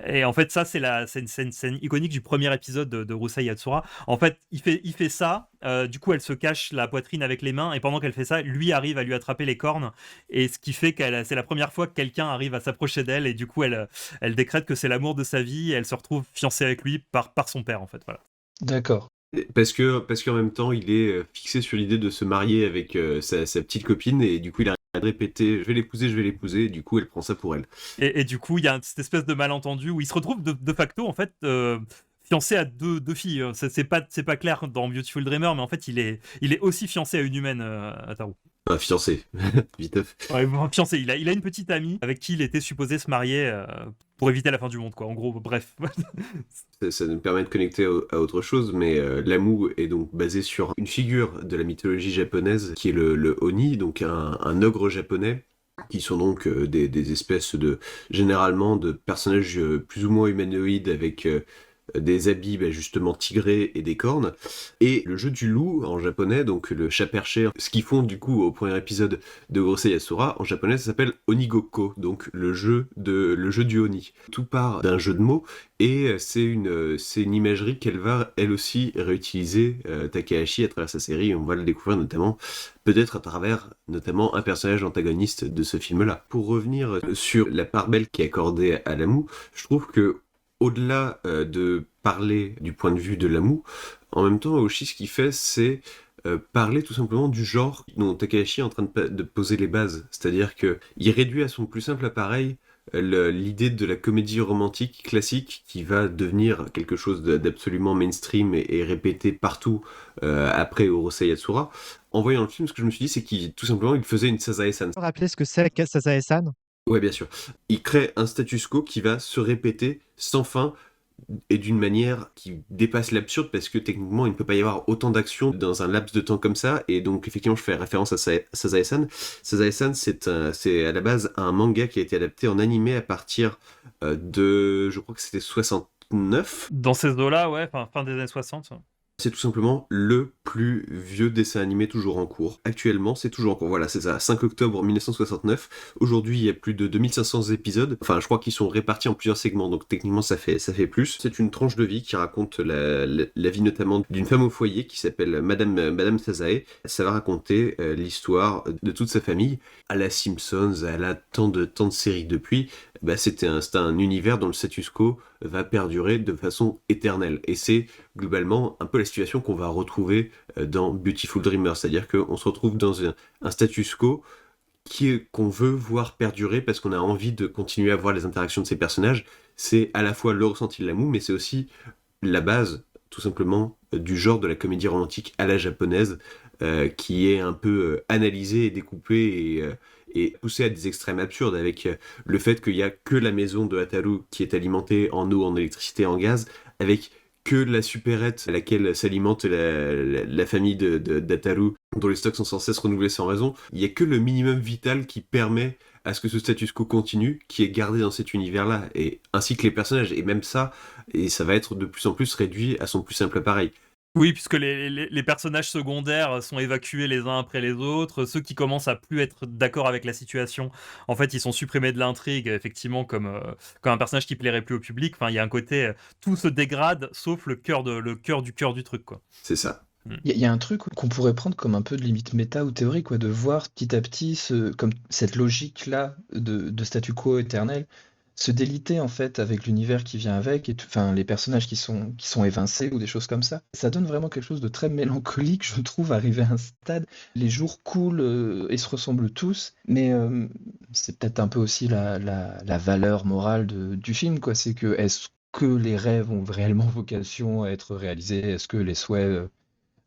Et en fait, ça, c'est une scène iconique du premier épisode de Urusei Yatsura. En fait, il fait ça, du coup, elle se cache la poitrine avec les mains, et pendant qu'elle fait ça, lui arrive à lui attraper les cornes, et ce qui fait c'est la première fois que quelqu'un arrive à s'approcher d'elle, et du coup, elle décrète que c'est l'amour de sa vie, et elle se retrouve fiancée avec lui par son père, en fait, voilà. D'accord. Parce qu'en même temps, il est fixé sur l'idée de se marier avec sa petite copine, et du coup, il arrête de répéter je vais l'épouser, et du coup, elle prend ça pour elle. Et du coup, il y a cette espèce de malentendu où il se retrouve de facto, en fait, fiancé à deux filles. C'est pas clair dans Beautiful Dreamer, mais en fait, il est aussi fiancé à une humaine, Ataru. Un fiancé, viteuf. Ouais, bon, fiancé, il a une petite amie avec qui il était supposé se marier pour éviter la fin du monde, quoi. En gros, bref. Ça nous permet de connecter à autre chose, mais Lamu est donc basé sur une figure de la mythologie japonaise qui est le Oni, donc un ogre japonais, qui sont donc des espèces généralement de personnages plus ou moins humanoïdes avec des habits justement tigrés et des cornes. Et le jeu du loup en japonais, donc le chat perché, ce qu'ils font du coup au premier épisode de Urusei Yatsura, en japonais ça s'appelle Onigoko, donc le jeu du Oni. Tout part d'un jeu de mots, et c'est une imagerie qu'elle va elle aussi réutiliser, Takahashi, à travers sa série. On va le découvrir notamment peut-être à travers notamment un personnage antagoniste de ce film-là. Pour revenir sur la part belle qui est accordée à Lamu, je trouve que au-delà de parler du point de vue de Lamu, en même temps, Aoshi, ce qu'il fait, c'est parler tout simplement du genre dont Takahashi est en train de poser les bases. C'est-à-dire qu'il réduit à son plus simple appareil l'idée de la comédie romantique classique qui va devenir quelque chose d'absolument mainstream et répété partout après Urusei Yatsura. En voyant le film, ce que je me suis dit, c'est qu'il tout simplement il faisait une Sazae-san. Rappeler ce que c'est que Sazae-san? Ouais, bien sûr. Il crée un status quo qui va se répéter sans fin et d'une manière qui dépasse l'absurde, parce que techniquement il ne peut pas y avoir autant d'actions dans un laps de temps comme ça. Et donc effectivement je fais référence à Sazae-san. Sazae-san, c'est à la base un manga qui a été adapté en animé à partir de, je crois que c'était 69. Dans ces eaux-là, ouais, fin des années 60. C'est tout simplement le plus vieux dessin animé toujours en cours. Actuellement, c'est toujours en cours. Voilà, c'est ça, 5 octobre 1969. Aujourd'hui, il y a plus de 2500 épisodes. Enfin, je crois qu'ils sont répartis en plusieurs segments, donc techniquement, ça fait plus. C'est une tranche de vie qui raconte la vie notamment d'une femme au foyer qui s'appelle Madame Sazae. Ça va raconter l'histoire de toute sa famille. À la Simpsons, elle a tant de séries depuis. C'est un univers dont le status quo va perdurer de façon éternelle. Et c'est globalement un peu la situation qu'on va retrouver dans Beautiful Dreamer, c'est-à-dire qu'on se retrouve dans un status quo qu'on veut voir perdurer parce qu'on a envie de continuer à voir les interactions de ces personnages. C'est à la fois le ressenti de l'amour, mais c'est aussi la base, tout simplement, du genre de la comédie romantique à la japonaise, qui est un peu analysée et découpée et poussé à des extrêmes absurdes, avec le fait qu'il n'y a que la maison de Hataru qui est alimentée en eau, en électricité, en gaz, avec que la supérette à laquelle s'alimente la famille d'Hataru, dont les stocks sont sans cesse renouvelés sans raison. Il n'y a que le minimum vital qui permet à ce que ce status quo continue, qui est gardé dans cet univers-là, et ainsi que les personnages, et même ça, et ça va être de plus en plus réduit à son plus simple appareil. Oui, puisque les personnages secondaires sont évacués les uns après les autres. Ceux qui commencent à plus être d'accord avec la situation, en fait, ils sont supprimés de l'intrigue, effectivement, comme un personnage qui plairait plus au public. Enfin, il y a un côté, tout se dégrade, sauf le cœur du truc, quoi. C'est ça. Il y a un truc qu'on pourrait prendre comme un peu de limite méta ou théorique, de voir petit à petit comme cette logique-là de statu quo éternel se déliter en fait avec l'univers qui vient avec, et enfin les personnages qui sont évincés ou des choses comme ça. Ça donne vraiment quelque chose de très mélancolique, je trouve, arrivé à un stade. Les jours coulent et se ressemblent tous, mais c'est peut-être un peu aussi la valeur morale du film, quoi. C'est que est-ce que les rêves ont réellement vocation à être réalisés? Est-ce que les souhaits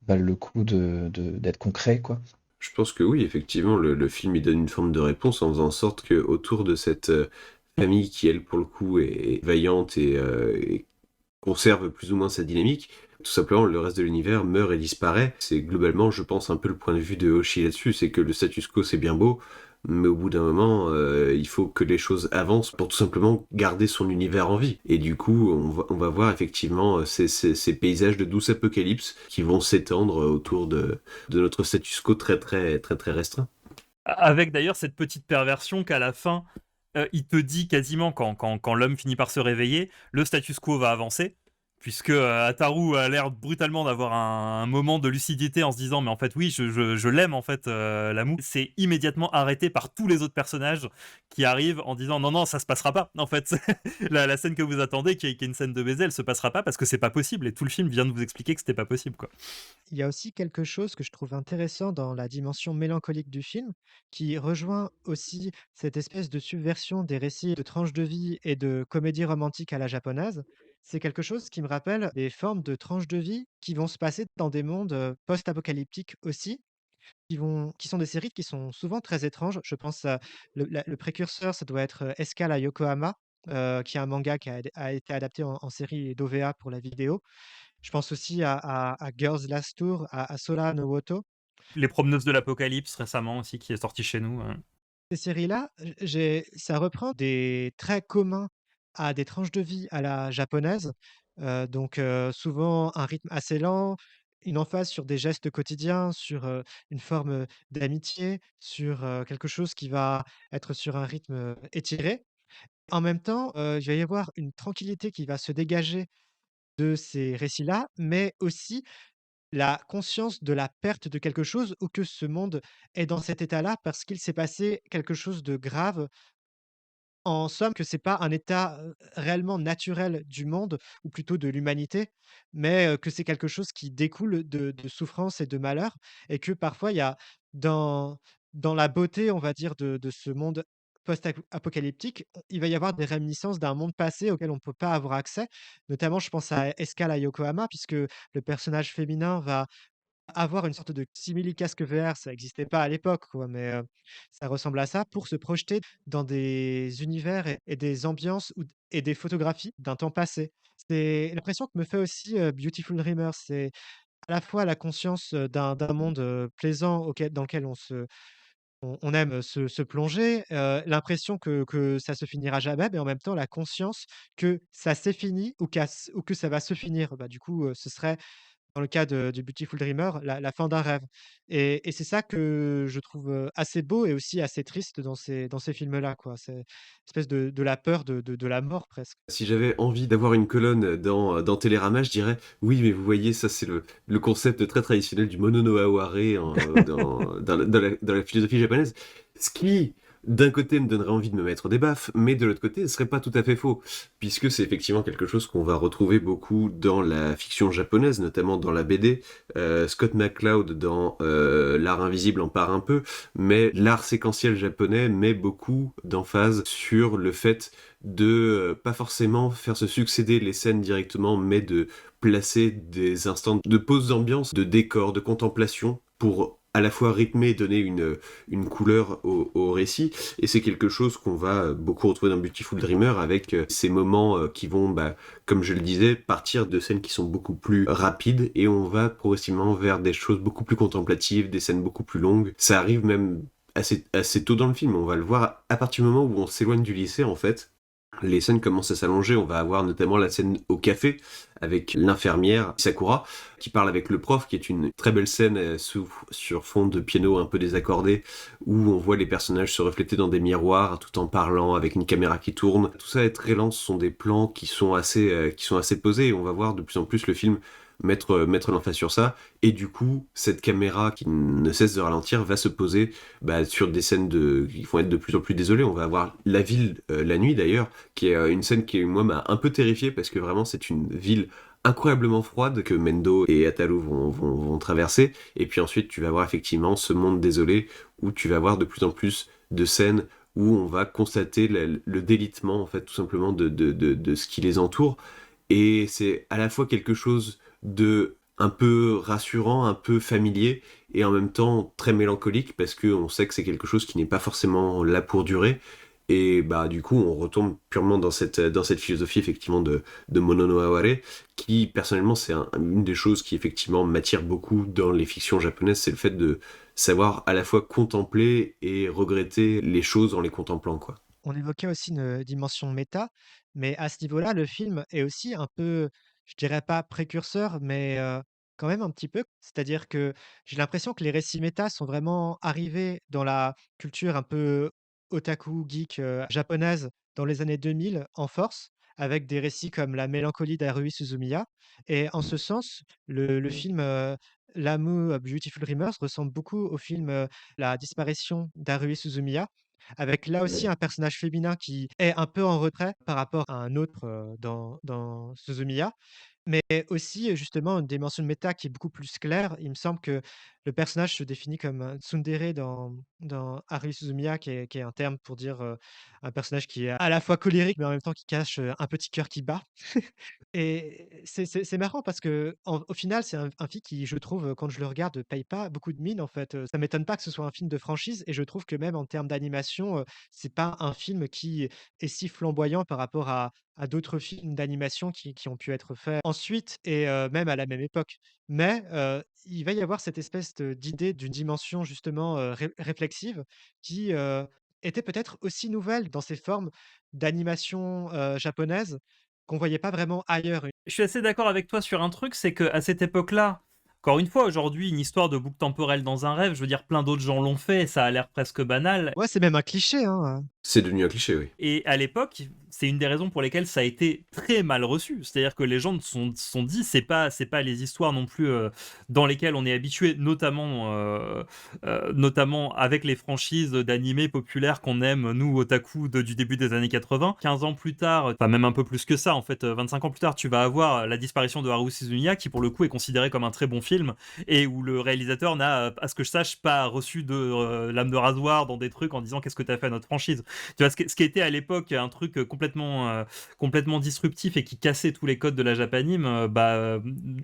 valent le coup d'être concrets, quoi? Je pense que oui, effectivement, le film il donne une forme de réponse en faisant en sorte que autour de cette famille qui, elle, pour le coup, est vaillante et conserve plus ou moins sa dynamique, tout simplement, le reste de l'univers meurt et disparaît. C'est globalement, je pense, un peu le point de vue de Hoshi là-dessus, c'est que le status quo, c'est bien beau, mais au bout d'un moment, il faut que les choses avancent pour tout simplement garder son univers en vie. Et du coup, on va voir effectivement ces paysages de douce apocalypse qui vont s'étendre autour de notre status quo très très très très restreint. Avec d'ailleurs cette petite perversion qu'à la fin, il te dit quasiment quand l'homme finit par se réveiller, le status quo va avancer, puisque Ataru a l'air brutalement d'avoir un moment de lucidité en se disant mais en fait oui je l'aime en fait l'amour. C'est immédiatement arrêté par tous les autres personnages qui arrivent en disant non non ça se passera pas en fait. La scène que vous attendez qui est une scène de baiser elle se passera pas parce que c'est pas possible et tout le film vient de vous expliquer que c'était pas possible quoi. Il y a aussi quelque chose que je trouve intéressant dans la dimension mélancolique du film, qui rejoint aussi cette espèce de subversion des récits de tranches de vie et de comédie romantique à la japonaise. C'est quelque chose qui me rappelle des formes de tranches de vie qui vont se passer dans des mondes post-apocalyptiques aussi, qui sont des séries qui sont souvent très étranges. Je pense à le précurseur, ça doit être Escale à Yokohama, qui est un manga qui a été adapté en série d'OVA pour la vidéo. Je pense aussi à Girls Last Tour, à Sola no Woto. Les promeneuses de l'apocalypse récemment aussi qui est sorti chez nous. Ces séries-là, ça reprend des traits communs à des tranches de vie à la japonaise, souvent un rythme assez lent, une emphase sur des gestes quotidiens, sur, une forme, d'amitié, sur, quelque chose qui va être sur un rythme, étiré. En même temps, il va y avoir une tranquillité qui va se dégager de ces récits-là, mais aussi la conscience de la perte de quelque chose ou que ce monde est dans cet état-là parce qu'il s'est passé quelque chose de grave. En somme, que c'est pas un état, réellement naturel du monde ou plutôt de l'humanité, mais que c'est quelque chose qui découle de souffrance et de malheur et que parfois il y a dans dans la beauté, on va dire, de ce monde apocalyptique, il va y avoir des réminiscences d'un monde passé auquel on ne peut pas avoir accès. Notamment, je pense à Escale à Yokohama puisque le personnage féminin va avoir une sorte de simili-casque VR, ça existait pas à l'époque quoi, mais ça ressemble à ça pour se projeter dans des univers et des ambiances et des photographies d'un temps passé. C'est l'impression que me fait aussi, Beautiful Dreamers. C'est à la fois la conscience, d'un monde, plaisant dans lequel on aime se plonger, l'impression que ça se finira jamais, mais en même temps la conscience que ça s'est fini ou que ça va se finir. Bah, du coup, ce serait dans le cas du Beautiful Dreamer, la fin d'un rêve et c'est ça que je trouve, assez beau et aussi assez triste dans ces films-là, quoi. C'est espèce de la peur de la mort presque. Si j'avais envie d'avoir une colonne dans Télérama, je dirais oui, mais vous voyez, ça c'est le concept très traditionnel du mono no aware dans la philosophie japonaise. Ce qui, d'un côté, me donnerait envie de me mettre des baffes, mais de l'autre côté, ce serait pas tout à fait faux, puisque c'est effectivement quelque chose qu'on va retrouver beaucoup dans la fiction japonaise, notamment dans la BD. Scott McCloud dans L'Art Invisible en parle un peu, mais l'art séquentiel japonais met beaucoup d'emphase sur le fait de pas forcément faire se succéder les scènes directement, mais de placer des instants de pause d'ambiance, de décor, de contemplation, pour à la fois rythmer et donner une couleur au récit. Et c'est quelque chose qu'on va beaucoup retrouver dans Beautiful Dreamer avec ces moments qui vont, comme je le disais, partir de scènes qui sont beaucoup plus rapides et on va progressivement vers des choses beaucoup plus contemplatives, des scènes beaucoup plus longues. Ça arrive même assez tôt dans le film. On va le voir à partir du moment où on s'éloigne du lycée, en fait. Les scènes commencent à s'allonger, on va avoir notamment la scène au café avec l'infirmière Sakura qui parle avec le prof, qui est une très belle scène sur fond de piano un peu désaccordé où on voit les personnages se refléter dans des miroirs tout en parlant avec une caméra qui tourne. Tout ça est très lent, ce sont des plans qui sont assez posés et on va voir de plus en plus le film mettre l'emphase sur ça. Et du coup, cette caméra qui ne cesse de ralentir va se poser sur des scènes qui vont être de plus en plus désolées. On va avoir la ville la nuit d'ailleurs, qui est une scène qui moi m'a un peu terrifié parce que vraiment c'est une ville incroyablement froide que Mendo et Atalu vont traverser. Et puis ensuite, tu vas voir effectivement ce monde désolé où tu vas voir de plus en plus de scènes où on va constater le délitement, en fait, tout simplement de ce qui les entoure. Et c'est à la fois quelque chose de un peu rassurant, un peu familier, et en même temps très mélancolique, parce qu'on sait que c'est quelque chose qui n'est pas forcément là pour durer. Et du coup, on retombe purement dans cette philosophie, effectivement, de Mono no Aware, qui, personnellement, c'est une des choses qui, effectivement, m'attire beaucoup dans les fictions japonaises, c'est le fait de savoir à la fois contempler et regretter les choses en les contemplant, quoi. On évoquait aussi une dimension méta, mais à ce niveau-là, le film est aussi un peu, je dirais pas précurseur, mais quand même un petit peu. C'est-à-dire que j'ai l'impression que les récits méta sont vraiment arrivés dans la culture un peu otaku, geek, japonaise dans les années 2000 en force, avec des récits comme La mélancolie d'Haruhi Suzumiya. Et en ce sens, le film, L'amour Beautiful Dreamers ressemble beaucoup au film, La disparition d'Haruhi Suzumiya, avec là aussi un personnage féminin qui est un peu en retrait par rapport à un autre, dans Suzumiya, mais aussi, justement, une dimension de méta qui est beaucoup plus claire. Il me semble que le personnage se définit comme un tsundere dans Haruhi Suzumiya, qui est un terme pour dire, un personnage qui est à la fois colérique, mais en même temps qui cache, un petit cœur qui bat. Et c'est marrant parce qu'en au final, c'est un film qui, je trouve, quand je le regarde, paye pas beaucoup de mine, en fait. Ça m'étonne pas que ce soit un film de franchise et je trouve que même en termes d'animation, c'est pas un film qui est si flamboyant par rapport à d'autres films d'animation qui ont pu être faits ensuite et même à la même époque. Mais il va y avoir cette espèce d'idée d'une dimension justement, réflexive qui, était peut-être aussi nouvelle dans ses formes d'animation, japonaise qu'on voyait pas vraiment ailleurs. Je suis assez d'accord avec toi sur un truc, c'est qu'à cette époque-là, encore une fois, aujourd'hui, une histoire de boucle temporelle dans un rêve, je veux dire, plein d'autres gens l'ont fait, ça a l'air presque banal. Ouais, c'est même un cliché, hein. C'est devenu un cliché, oui. Et à l'époque, c'est une des raisons pour lesquelles ça a été très mal reçu. C'est-à-dire que les gens se sont dit, c'est pas les histoires non plus dans lesquelles on est habitué, notamment avec les franchises d'animés populaires qu'on aime, nous, otaku, du début des années 80. 15 ans plus tard, enfin même un peu plus que ça, en fait, 25 ans plus tard, tu vas avoir La disparition de Haruhi Suzumiya, qui pour le coup est considéré comme un très bon film, et où le réalisateur n'a, à ce que je sache, pas reçu de lame de rasoir dans des trucs en disant qu'est-ce que t'as fait à notre franchise. Tu vois, ce qui était à l'époque un truc complètement disruptif et qui cassait tous les codes de la japanime,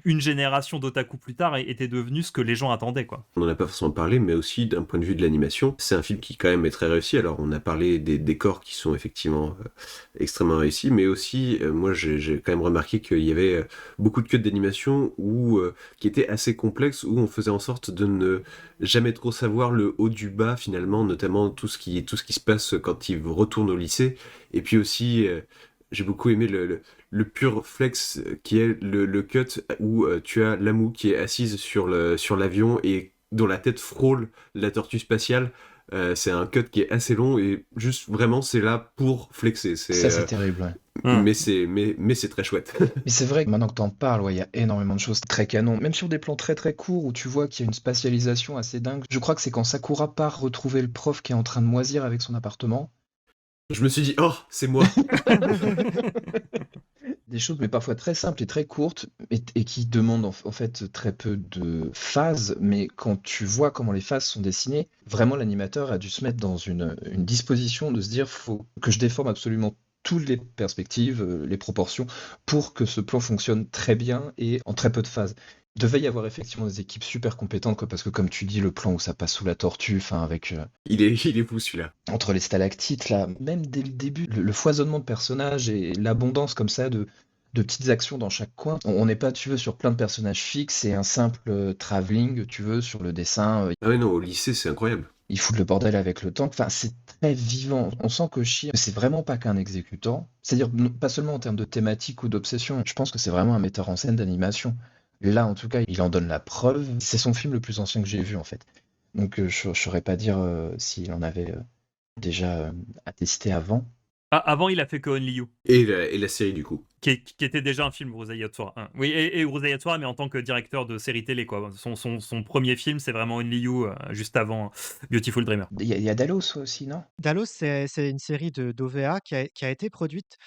une génération d'otaku plus tard était devenu ce que les gens attendaient, quoi. On n'en a pas forcément parlé, mais aussi d'un point de vue de l'animation, c'est un film qui quand même est très réussi. Alors on a parlé des décors qui sont effectivement extrêmement réussis, mais aussi moi j'ai quand même remarqué qu'il y avait beaucoup de codes d'animation qui étaient assez complexes, où on faisait en sorte de ne jamais trop savoir le haut du bas finalement, notamment tout ce qui se passe quand il retourne au lycée. Et puis aussi j'ai beaucoup aimé le pur flex qui est le cut où tu as Lamu qui est assise sur l'avion et dont la tête frôle la tortue spatiale. C'est un cut qui est assez long et juste vraiment c'est là pour flexer. Ça, c'est terrible, ouais. Mais c'est très chouette. Mais c'est vrai que maintenant que t'en parles, ouais, il y a énormément de choses très canon. Même sur des plans très très courts où tu vois qu'il y a une spatialisation assez dingue. Je crois que c'est quand Sakura part retrouver le prof qui est en train de moisir avec son appartement. Je me suis dit, oh, c'est moi. Des choses, mais parfois très simples et très courtes, et qui demandent en fait très peu de phases, mais quand tu vois comment les phases sont dessinées, vraiment l'animateur a dû se mettre dans une disposition de se dire, faut que je déforme absolument toutes les perspectives, les proportions, pour que ce plan fonctionne très bien et en très peu de phases. Il devait y avoir effectivement des équipes super compétentes, quoi, parce que comme tu dis, le plan où ça passe sous la tortue, enfin avec Il est fou celui-là. entre les stalactites là, même dès le début, le foisonnement de personnages et l'abondance comme ça de petites actions dans chaque coin. On n'est pas, tu veux, sur plein de personnages fixes et un simple travelling, tu veux, sur le dessin. Ah ouais, non, au lycée, c'est incroyable. Il fout le bordel avec le temps. Enfin, c'est très vivant. On sent que Shi, c'est vraiment pas qu'un exécutant. C'est-à-dire, pas seulement en termes de thématique ou d'obsession. Je pense que c'est vraiment un metteur en scène d'animation. Là, en tout cas, il en donne la preuve. C'est son film le plus ancien que j'ai vu, en fait. Donc, je saurais pas dire s'il en avait déjà attesté avant. Avant, il a fait que Only You, Et la série, du coup. qui était déjà un film, Urusei Yatsura. Oui, et Urusei Yatsura, mais en tant que directeur de série télé, quoi. Son premier film, c'est vraiment Only You, juste avant Beautiful Dreamer. Il y a Dallos aussi, non? Dallos, c'est une série d'OVA qui a été produite,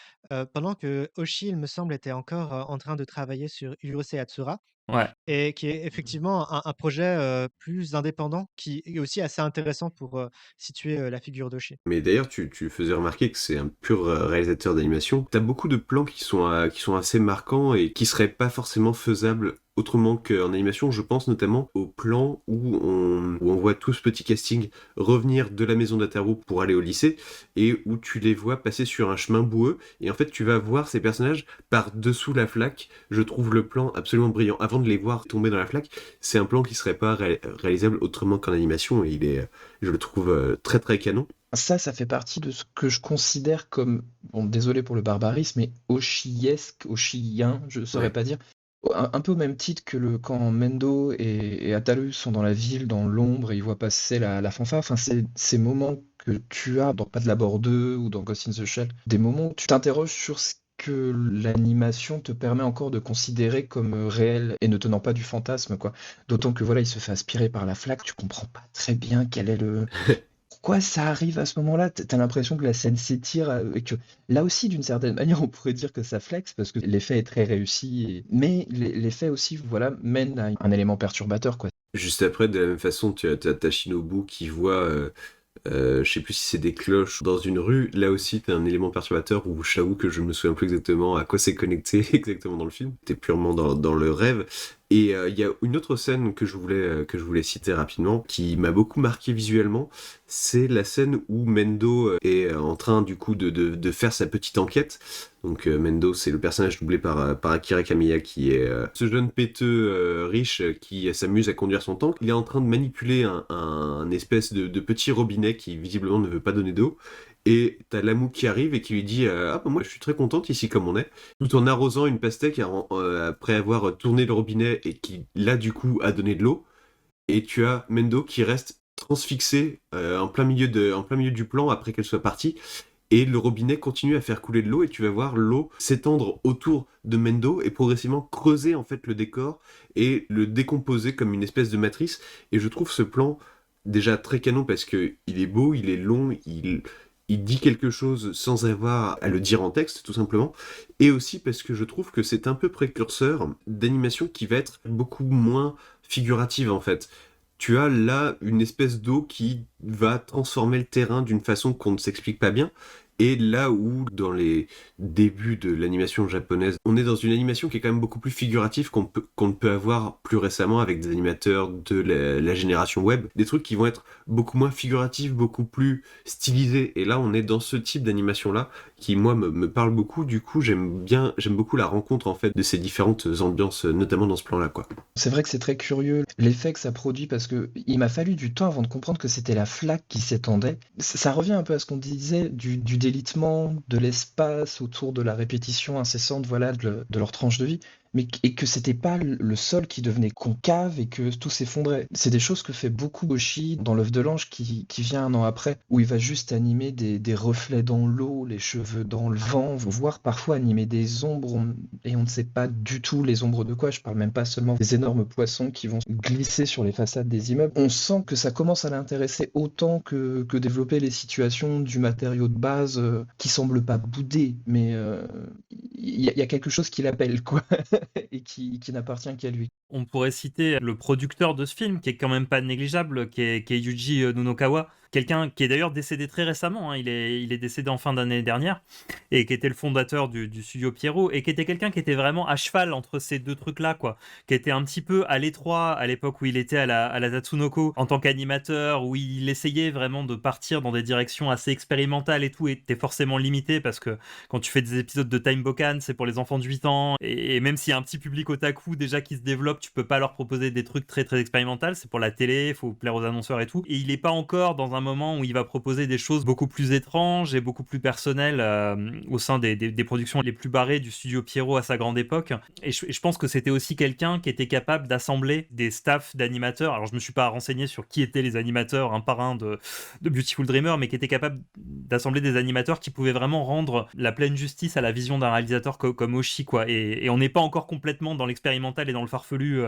pendant que Oshii, il me semble, était encore, en train de travailler sur Urusei Yatsura Ouais. et qui est effectivement un projet, plus indépendant qui est aussi assez intéressant pour, situer, la figure d'Oshii. Mais d'ailleurs, tu faisais remarquer que c'est un pur réalisateur d'animation. T'as beaucoup de plans qui sont assez marquants et qui seraient pas forcément faisables autrement qu'en animation. Je pense notamment aux plans où on voit tout ce petit casting revenir de la maison d'Ataru pour aller au lycée et où tu les vois passer sur un chemin boueux. Et en fait, tu vas voir ces personnages par-dessous la flaque. Je trouve le plan absolument brillant. Avant de les voir tomber dans la flaque, c'est un plan qui serait pas réalisable autrement qu'en animation et je le trouve très très canon. Ça fait partie de ce que je considère comme, bon, désolé pour le barbarisme, mais oshiesque, oshien, je saurais Ouais. pas dire. Un peu au même titre que quand Mendo et Ataru sont dans la ville, dans l'ombre, et ils voient passer la fanfare. Enfin, c'est ces moments que tu as dans Pas de la Bord 2 ou dans Ghost in the Shell, des moments où tu t'interroges sur ce que l'animation te permet encore de considérer comme réel et ne tenant pas du fantasme, quoi. D'autant que voilà, il se fait aspirer par la flaque, tu comprends pas très bien quel est le pourquoi ça arrive à ce moment-là? T'as l'impression que la scène s'étire, et que là aussi, d'une certaine manière, on pourrait dire que ça flex parce que l'effet est très réussi, mais l'effet aussi, voilà, mène à un élément perturbateur, quoi. Juste après, de la même façon, t'as Shinobu qui voit, je sais plus si c'est des cloches dans une rue. Là aussi, t'as un élément perturbateur où j'avoue que je me souviens plus exactement à quoi c'est connecté exactement dans le film. T'es purement dans le rêve. Et il y a une autre scène que je voulais citer rapidement, qui m'a beaucoup marqué visuellement. C'est la scène où Mendo est en train du coup de faire sa petite enquête. Donc Mendo, c'est le personnage doublé par Akira Kamiya, qui est ce jeune péteux riche qui s'amuse à conduire son tank. Il est en train de manipuler un espèce de petit robinet qui visiblement ne veut pas donner d'eau. Et t'as Lamu qui arrive et qui lui dit ah bah moi je suis très contente ici comme on est, tout en arrosant une pastèque après avoir tourné le robinet et qui là du coup a donné de l'eau. Et tu as Mendo qui reste transfixé en plein milieu du plan après qu'elle soit partie. Et le robinet continue à faire couler de l'eau et tu vas voir l'eau s'étendre autour de Mendo et progressivement creuser en fait le décor et le décomposer comme une espèce de matrice. Et je trouve ce plan déjà très canon parce que il est beau, il est long, il dit quelque chose sans avoir à le dire en texte tout simplement. Et aussi parce que je trouve que c'est un peu précurseur d'animation qui va être beaucoup moins figurative en fait. Tu as là une espèce d'eau qui va transformer le terrain d'une façon qu'on ne s'explique pas bien. Et là où, dans les débuts de l'animation japonaise, on est dans une animation qui est quand même beaucoup plus figurative qu'on ne peut avoir plus récemment avec des animateurs de la génération web. Des trucs qui vont être beaucoup moins figuratifs, beaucoup plus stylisés. Et là, on est dans ce type d'animation-là qui, moi, me parle beaucoup. Du coup, j'aime beaucoup la rencontre, en fait, de ces différentes ambiances, notamment dans ce plan-là, quoi. C'est vrai que c'est très curieux l'effet que ça produit parce que il m'a fallu du temps avant de comprendre que c'était la flaque qui s'étendait. Ça revient un peu à ce qu'on disait du délitement, de l'espace autour de la répétition incessante, voilà, de leur tranche de vie, et que c'était pas le sol qui devenait concave et que tout s'effondrait. C'est des choses que fait beaucoup Oshii dans L'œuf de l'ange qui vient un an après, où il va juste animer des reflets dans l'eau, les cheveux dans le vent, voire parfois animer des ombres, et on ne sait pas du tout les ombres de quoi. Je parle même pas seulement des énormes poissons qui vont glisser sur les façades des immeubles. On sent que ça commence à l'intéresser autant que développer les situations du matériau de base, qui semble pas bouder, mais il y a quelque chose qui l'appelle, quoi, et qui n'appartient qu'à lui. On pourrait citer le producteur de ce film, qui est quand même pas négligeable, qui est Yuji Nunokawa, quelqu'un qui est d'ailleurs décédé très récemment, hein. Il est décédé en fin d'année dernière, et qui était le fondateur du studio Pierrot, et qui était quelqu'un qui était vraiment à cheval entre ces deux trucs-là, quoi, qui était un petit peu à l'étroit à l'époque où il était à la Tatsunoko en tant qu'animateur, où il essayait vraiment de partir dans des directions assez expérimentales et tout, et était forcément limité parce que quand tu fais des épisodes de Time Bokan, c'est pour les enfants de 8 ans, et même s'il y a un petit public otaku déjà qui se développe, tu peux pas leur proposer des trucs très très expérimentaux, c'est pour la télé, il faut plaire aux annonceurs et tout. Et il est pas encore dans un moment où il va proposer des choses beaucoup plus étranges et beaucoup plus personnelles au sein des productions les plus barrées du studio Pierrot à sa grande époque. Et je pense que c'était aussi quelqu'un qui était capable d'assembler des staffs d'animateurs. Alors je me suis pas renseigné sur qui étaient les animateurs un par un de Beautiful Dreamer, mais qui était capable d'assembler des animateurs qui pouvaient vraiment rendre la pleine justice à la vision d'un réalisateur comme Oshii, quoi. Et on n'est pas encore complètement dans l'expérimental et dans le farfelu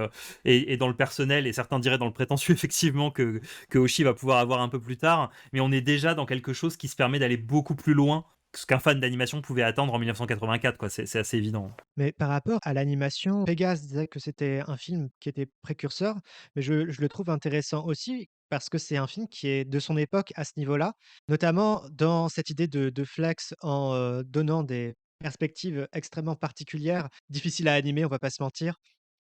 et dans le personnel, et certains diraient dans le prétentieux, effectivement, que Oshii va pouvoir avoir un peu plus tard, mais on est déjà dans quelque chose qui se permet d'aller beaucoup plus loin que ce qu'un fan d'animation pouvait attendre en 1984, quoi. C'est assez évident. Mais par rapport à l'animation, Vegas disait que c'était un film qui était précurseur, mais je le trouve intéressant aussi parce que c'est un film qui est de son époque à ce niveau-là, notamment dans cette idée de flex en donnant des perspectives extrêmement particulières, difficiles à animer, on va pas se mentir.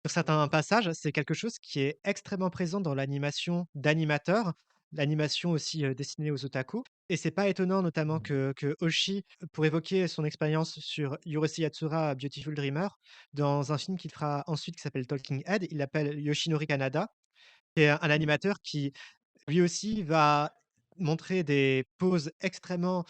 Sur certains passages, c'est quelque chose qui est extrêmement présent dans l'animation d'animateurs, l'animation aussi, destinée aux otaku, et c'est pas étonnant notamment que Oshii, pour évoquer son expérience sur Urusei Yatsura Beautiful Dreamer, dans un film qu'il fera ensuite qui s'appelle Talking Head, il l'appelle Yoshinori Kanada, qui est un animateur qui lui aussi va montrer des poses extrêmement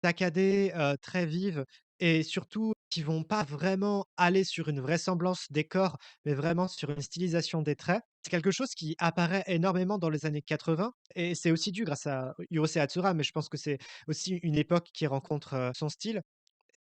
saccadées, très vives et surtout qui vont pas vraiment aller sur une vraisemblance des corps, mais vraiment sur une stylisation des traits. C'est quelque chose qui apparaît énormément dans les années 80 et c'est aussi dû grâce à Hirose Hatsura, mais je pense que c'est aussi une époque qui rencontre, son style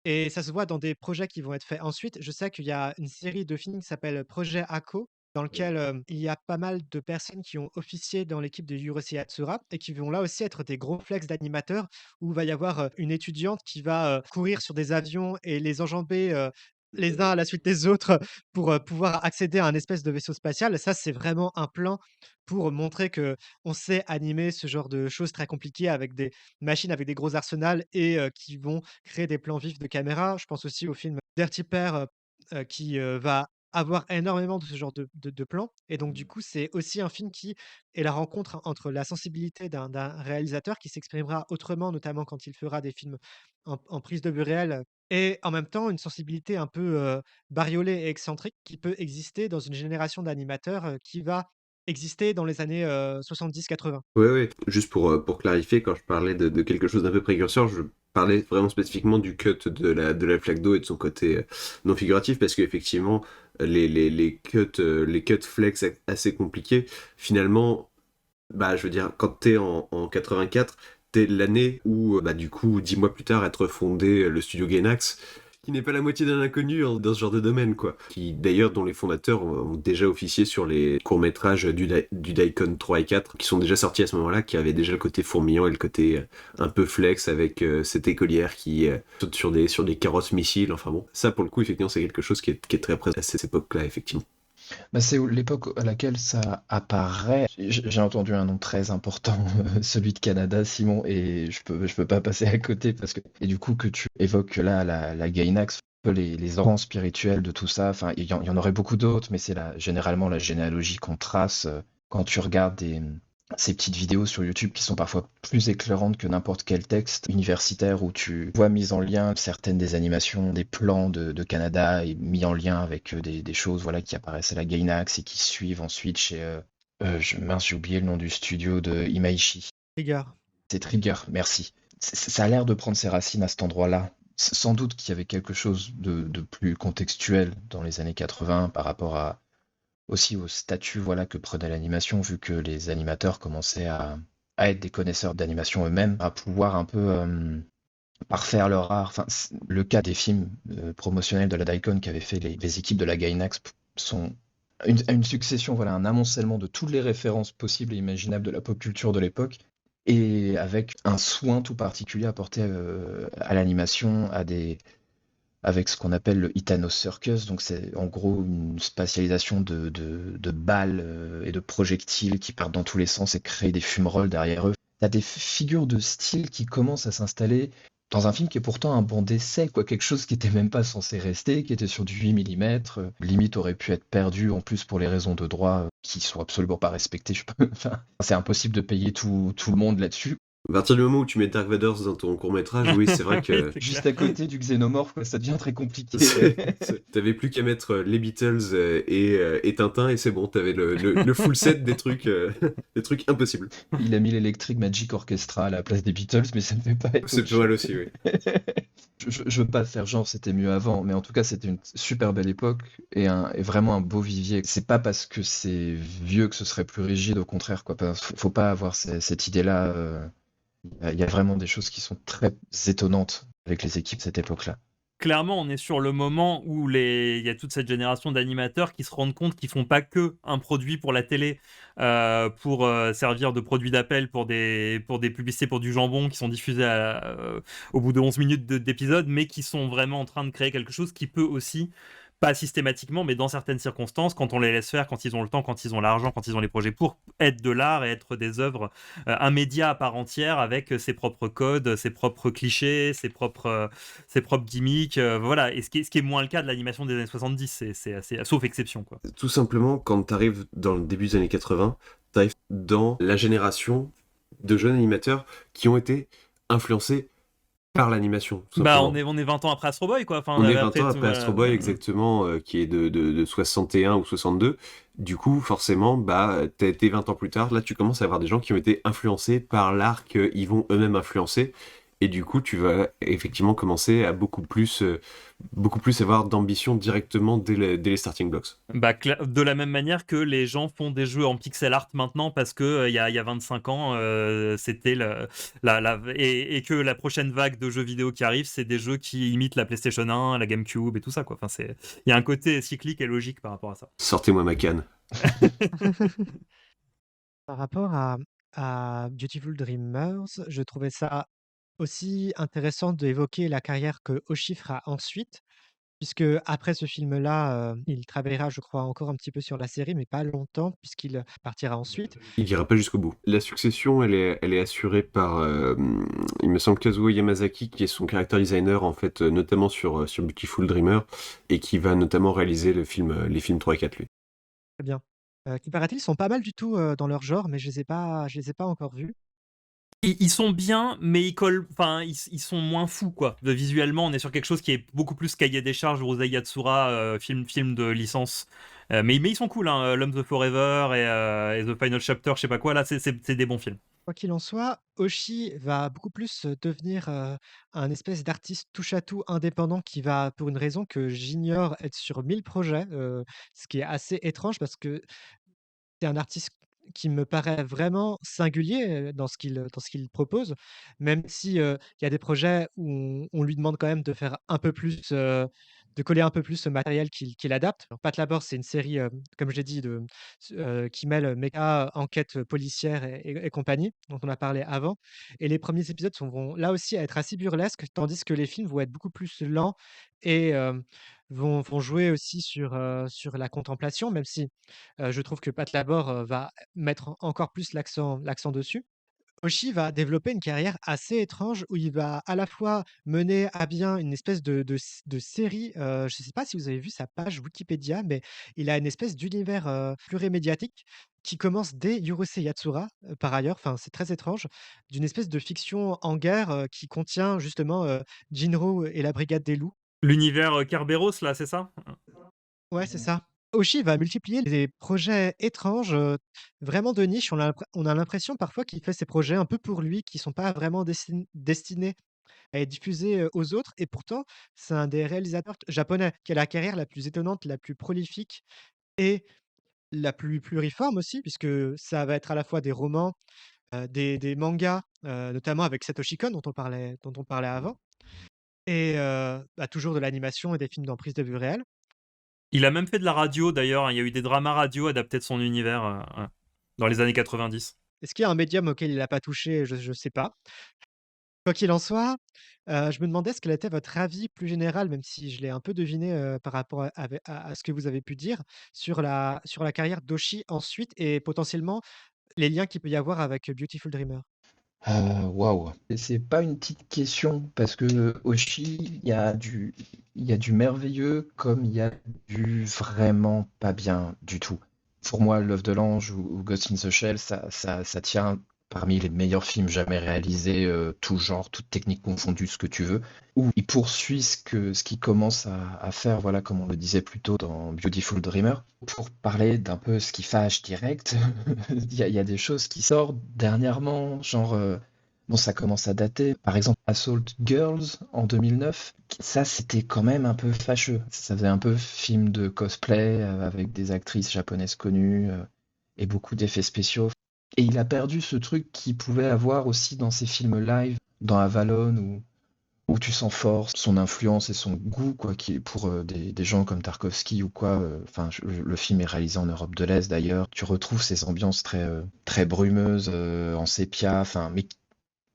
et ça se voit dans des projets qui vont être faits ensuite. Je sais qu'il y a une série de films qui s'appelle Projet Ako, dans lequel, il y a pas mal de personnes qui ont officié dans l'équipe de Hirose Hatsura et qui vont là aussi être des gros flex d'animateurs où il va y avoir, une étudiante qui va, courir sur des avions et les enjamber, les uns à la suite des autres pour, pouvoir accéder à un espèce de vaisseau spatial. Ça, c'est vraiment un plan pour montrer que on sait animer ce genre de choses très compliquées avec des machines avec des gros arsenals et qui vont créer des plans vifs de caméra. Je pense aussi au film Dirty Pair, qui, va avoir énormément de ce genre de plans et donc du coup, c'est aussi un film qui est la rencontre entre la sensibilité d'un réalisateur qui s'exprimera autrement, notamment quand il fera des films en prise de vue réelle et en même temps une sensibilité un peu, bariolée et excentrique qui peut exister dans une génération d'animateurs, qui va exister dans les années, 70-80. Ouais, ouais. Juste pour clarifier, quand je parlais de quelque chose d'un peu précurseur, je parlais vraiment spécifiquement du cut de la flaque d'eau et de son côté non figuratif, parce qu'effectivement, les cuts flex assez compliqués, finalement, bah, je veux dire, quand t'es en 84, t'es l'année où, bah, du coup, 10 mois plus tard, être fondé le studio Gainax, qui n'est pas la moitié d'un inconnu dans ce genre de domaine, quoi. Qui, d'ailleurs, dont les fondateurs ont déjà officié sur les courts-métrages du Daikon 3 et 4, qui sont déjà sortis à ce moment-là, qui avaient déjà le côté fourmillant et le côté un peu flex avec cette écolière qui saute sur des carrosses missiles, enfin bon. Ça, pour le coup, effectivement, c'est quelque chose qui est très présent à cette époque-là, effectivement. Bah, c'est l'époque à laquelle ça apparaît. J'ai entendu un nom très important, celui de Canada, Simon, et je peux pas passer à côté parce que et du coup que tu évoques là la Gainax, un peu les enfants spirituels de tout ça. Enfin, il y en aurait beaucoup d'autres, mais c'est généralement la généalogie qu'on trace quand tu regardes ces petites vidéos sur YouTube qui sont parfois plus éclairantes que n'importe quel texte universitaire où tu vois mis en lien certaines des animations, des plans de Canada et mis en lien avec des choses voilà, qui apparaissent à la Gainax et qui suivent ensuite chez... j'ai oublié le nom du studio de Imaishi. Trigger. C'est Trigger, merci. Ça a l'air de prendre ses racines à cet endroit-là. Sans doute qu'il y avait quelque chose de plus contextuel dans les années 80 par rapport aussi au statut voilà, que prenait l'animation, vu que les animateurs commençaient à être des connaisseurs d'animation eux-mêmes, à pouvoir un peu parfaire leur art. Enfin, le cas des films promotionnels de la Daikon qu'avaient fait les équipes de la Gainax sont une succession, voilà, un amoncellement de toutes les références possibles et imaginables de la pop culture de l'époque, et avec un soin tout particulier apporté à l'animation, avec ce qu'on appelle le Itano Circus, donc c'est en gros une spatialisation de balles et de projectiles qui partent dans tous les sens et créent des fumerolles derrière eux. T'as des figures de style qui commencent à s'installer dans un film qui est pourtant un bon d'essai, quoi, quelque chose qui était même pas censé rester, qui était sur du 8 mm, limite aurait pu être perdu en plus pour les raisons de droit qui sont absolument pas respectées. Enfin, c'est impossible de payer tout le monde là-dessus. À partir du moment où tu mets Dark Vador dans ton court-métrage, oui, c'est vrai que C'est Juste clair. à côté du xénomorphe, quoi, ça devient très compliqué. t'avais plus qu'à mettre les Beatles et Tintin et c'est bon, t'avais le full set des trucs, des trucs impossibles. Il a mis l'Electric Magic Orchestra à la place des Beatles, mais ça ne fait pas C'est pas mal aussi, oui. Je veux pas faire genre c'était mieux avant, mais en tout cas c'était une super belle époque et vraiment un beau vivier. C'est pas parce que c'est vieux que ce serait plus rigide, au contraire, quoi. Faut pas avoir cette idée-là. Il y a vraiment des choses qui sont très étonnantes avec les équipes de cette époque-là. Clairement, on est sur le moment où il y a toute cette génération d'animateurs qui se rendent compte qu'ils font pas que un produit pour la télé, pour servir de produit d'appel pour des publicités pour du jambon qui sont diffusées au bout de 11 minutes d'épisode, mais qui sont vraiment en train de créer quelque chose qui peut aussi, pas systématiquement, mais dans certaines circonstances, quand on les laisse faire, quand ils ont le temps, quand ils ont l'argent, quand ils ont les projets pour être de l'art et être des œuvres, un média à part entière avec ses propres codes, ses propres clichés, ses propres gimmicks, voilà. Et ce qui est moins le cas de l'animation des années 70, c'est assez, sauf exception, quoi. Tout simplement, quand t'arrives dans le début des années 80, t'arrives dans la génération de jeunes animateurs qui ont été influencés par l'animation, tout Bah, simplement. on est 20 ans après Astro Boy, quoi. Enfin, on On est avait 20 ans après tout, après Astro Boy, exactement, qui est de 61 ou 62. Du coup, forcément, bah, t'as été 20 ans plus tard. Là, tu commences à avoir des gens qui ont été influencés par l'art qu'ils vont eux-mêmes influencer. Et du coup, tu vas effectivement commencer à beaucoup plus avoir d'ambition directement dès les starting blocks. Bah, de la même manière que les gens font des jeux en pixel art maintenant parce que il y a 25 ans, c'était et que la prochaine vague de jeux vidéo qui arrive, c'est des jeux qui imitent la PlayStation 1, la GameCube et tout ça, quoi. Enfin, il y a un côté cyclique et logique par rapport à ça. Sortez-moi ma canne. Par rapport à Beautiful Dreamers, je trouvais ça aussi intéressant d'évoquer la carrière que Oshii fera ensuite, puisque après ce film-là, il travaillera, je crois, encore un petit peu sur la série, mais pas longtemps, puisqu'il partira ensuite. Il ira pas jusqu'au bout. La succession, elle est assurée par, il me semble, Kazuo Yamazaki, qui est son character designer, en fait, notamment sur Beautiful Dreamer, et qui va notamment réaliser les films 3 et 4, lui. Très bien. Qui paraît-il sont pas mal du tout, dans leur genre, mais je les ai pas encore vus. Ils sont bien, mais ils collent, enfin, ils sont moins fous, quoi. Visuellement, on est sur quelque chose qui est beaucoup plus cahier des charges, Urusei Yatsura, film de licence. Mais ils sont cool, hein, L'Homme de Forever et The Final Chapter, je sais pas quoi, là, c'est des bons films. Quoi qu'il en soit, Oshii va beaucoup plus, devenir, un espèce d'artiste touche-à-tout indépendant qui va, pour une raison que j'ignore, être sur 1000 projets, ce qui est assez étrange parce que c'est un artiste qui me paraît vraiment singulier, dans ce qu'il propose, même si, il y a des projets où on lui demande quand même de faire un peu plus, de coller un peu plus ce matériel qu'il adapte. Alors Path Labor, c'est une série, comme je l'ai dit, qui mêle méga enquête policière et compagnie, dont on a parlé avant, et les premiers épisodes vont là aussi être assez burlesques, tandis que les films vont être beaucoup plus lents et vont jouer aussi sur la contemplation, même si je trouve que Pat Labor, va mettre encore plus l'accent dessus. Oshii va développer une carrière assez étrange où il va à la fois mener à bien une espèce de série, je ne sais pas si vous avez vu sa page Wikipédia, mais il a une espèce d'univers, plurimédiatique qui commence dès Urusei Yatsura, par ailleurs, enfin, c'est très étrange, d'une espèce de fiction en guerre, qui contient justement, Jinro et la Brigade des Loups. L'univers Kerberos, là, c'est ça? Ouais, c'est ça. Oshi va multiplier les projets étranges, vraiment de niche. On a l'impression parfois qu'il fait ces projets un peu pour lui, qui sont pas vraiment destinés à être diffusés, aux autres, et pourtant, c'est un des réalisateurs japonais qui a la carrière la plus étonnante, la plus prolifique et la plus pluriforme aussi, puisque ça va être à la fois des romans, des mangas, notamment avec Satoshi Kon dont on parlait avant, et bah, toujours de l'animation et des films dans prise de vue réelle. Il a même fait de la radio, d'ailleurs, hein. Il y a eu des dramas radio adaptés de son univers, ouais, dans les années 90. Est-ce qu'il y a un médium auquel il n'a pas touché? Je sais pas. Quoi qu'il en soit, je me demandais ce quel était votre avis plus général, même si je l'ai un peu deviné, par rapport à ce que vous avez pu dire, sur la carrière d'Oshi ensuite et potentiellement les liens qu'il peut y avoir avec Beautiful Dreamer. Waouh! Et c'est pas une petite question parce que Oshi, il y a du merveilleux comme il y a du vraiment pas bien du tout. Pour moi, L'œuf de l'ange ou Ghost in the Shell, ça tient parmi les meilleurs films jamais réalisés, tout genre, toute technique confondue, ce que tu veux, où il poursuit ce qu'il commence à faire, voilà, comme on le disait plus tôt dans Beautiful Dreamer. Pour parler d'un peu ce qui fâche direct, il y a des choses qui sortent dernièrement, genre, bon, ça commence à dater. Par exemple, Assault Girls en 2009, ça c'était quand même un peu fâcheux. Ça faisait un peu film de cosplay avec des actrices japonaises connues et beaucoup d'effets spéciaux. Et il a perdu ce truc qu'il pouvait avoir aussi dans ses films live, dans Avalon, où tu sens fort son influence et son goût, quoi, qui, pour des gens comme Tarkovsky ou quoi. Enfin, le film est réalisé en Europe de l'Est d'ailleurs. Tu retrouves ces ambiances très brumeuses, en sépia, enfin, mais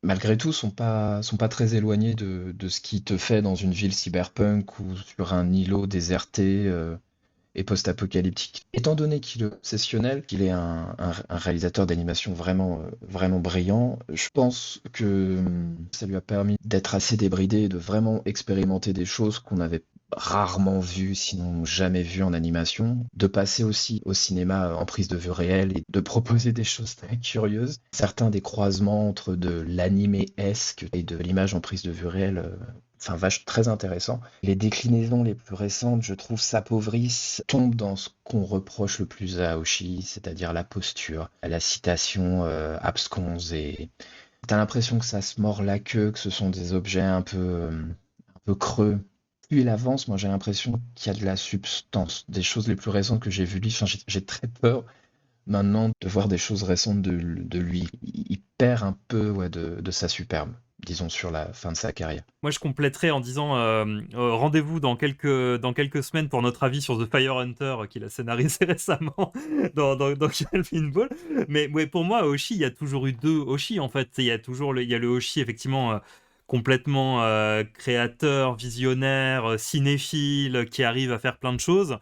malgré tout, sont pas très éloignés de ce qui te fait dans une ville cyberpunk ou sur un îlot déserté et post-apocalyptique. Étant donné qu'il est obsessionnel, qu'il est un réalisateur d'animation vraiment brillant, je pense que ça lui a permis d'être assez débridé et de vraiment expérimenter des choses qu'on avait rarement vues, sinon jamais vues en animation, de passer aussi au cinéma en prise de vue réelle et de proposer des choses très curieuses. Certains des croisements entre de l'animé-esque et de l'image en prise de vue réelle, enfin très intéressant. Les déclinaisons les plus récentes, je trouve, s'appauvrissent, tombent dans ce qu'on reproche le plus à Aoshi, c'est-à-dire la posture, la citation absconse, et t'as l'impression que ça se mord la queue, que ce sont des objets un peu creux. Plus il avance, moi j'ai l'impression qu'il y a de la substance. Des choses les plus récentes que j'ai vues lui, enfin, j'ai très peur maintenant de voir des choses récentes de lui. Il perd un peu, ouais, de sa superbe, disons, sur la fin de sa carrière. Moi, je compléterais en disant rendez-vous dans quelques semaines pour notre avis sur The Fire Hunter qu'il a scénarisé récemment dans Calvin Ball. Mais ouais, pour moi, Oshii, il y a toujours eu deux Oshii en fait. Il y a le Oshii effectivement complètement créateur, visionnaire, cinéphile, qui arrive à faire plein de choses.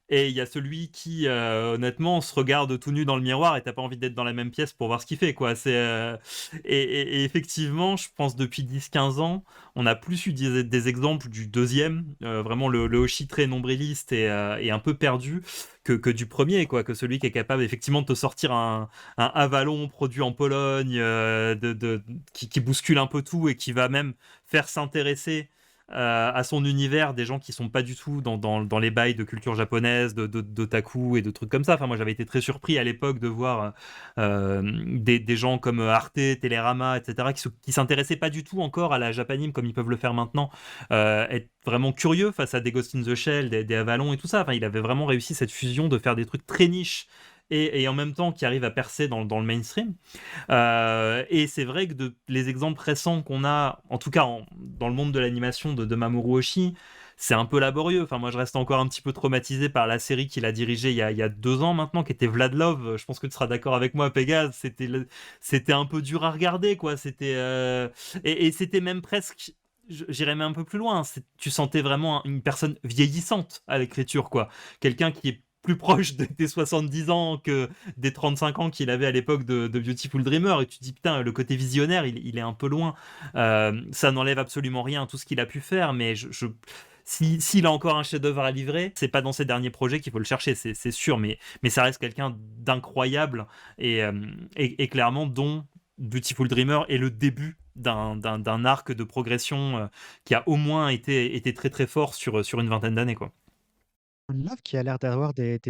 Et il y a celui qui, honnêtement, se regarde tout nu dans le miroir et t'as pas envie d'être dans la même pièce pour voir ce qu'il fait, quoi. Et effectivement, je pense depuis 10-15 ans, on a plus eu des exemples du deuxième, vraiment le Hoshi très nombriliste et un peu perdu, que du premier, quoi. Que celui qui est capable effectivement de te sortir un Avalon produit en Pologne, qui bouscule un peu tout et qui va même faire s'intéresser à son univers des gens qui sont pas du tout dans les bails de culture japonaise, d'otaku et de trucs comme ça. Enfin, moi, j'avais été très surpris à l'époque de voir des gens comme Arte, Télérama, etc., qui s'intéressaient pas du tout encore à la japanime comme ils peuvent le faire maintenant, être vraiment curieux face à des Ghost in the Shell, des Avalon et tout ça. Enfin, il avait vraiment réussi cette fusion de faire des trucs très niches et en même temps qui arrivent à percer dans le mainstream. Et c'est vrai que les exemples récents qu'on a, en tout cas dans le monde de l'animation de Mamoru Oshii, c'est un peu laborieux. Enfin, moi, je reste encore un petit peu traumatisé par la série qu'il a dirigée il y a 2 ans maintenant, qui était Vlad Love. Je pense que tu seras d'accord avec moi, Pégase. C'était un peu dur à regarder, quoi. Et c'était même presque. J'irais même un peu plus loin. Tu sentais vraiment une personne vieillissante à l'écriture, quoi. Quelqu'un qui est plus proche des 70 ans que des 35 ans qu'il avait à l'époque de Beautiful Dreamer, et tu te dis putain, le côté visionnaire il est un peu loin. Ça n'enlève absolument rien à tout ce qu'il a pu faire, mais s'il a encore un chef-d'œuvre à livrer, c'est pas dans ses derniers projets qu'il faut le chercher, c'est sûr, mais ça reste quelqu'un d'incroyable et clairement dont Beautiful Dreamer est le début d'un arc de progression qui a au moins été très très fort sur une vingtaine d'années, quoi. Love qui a l'air d'avoir des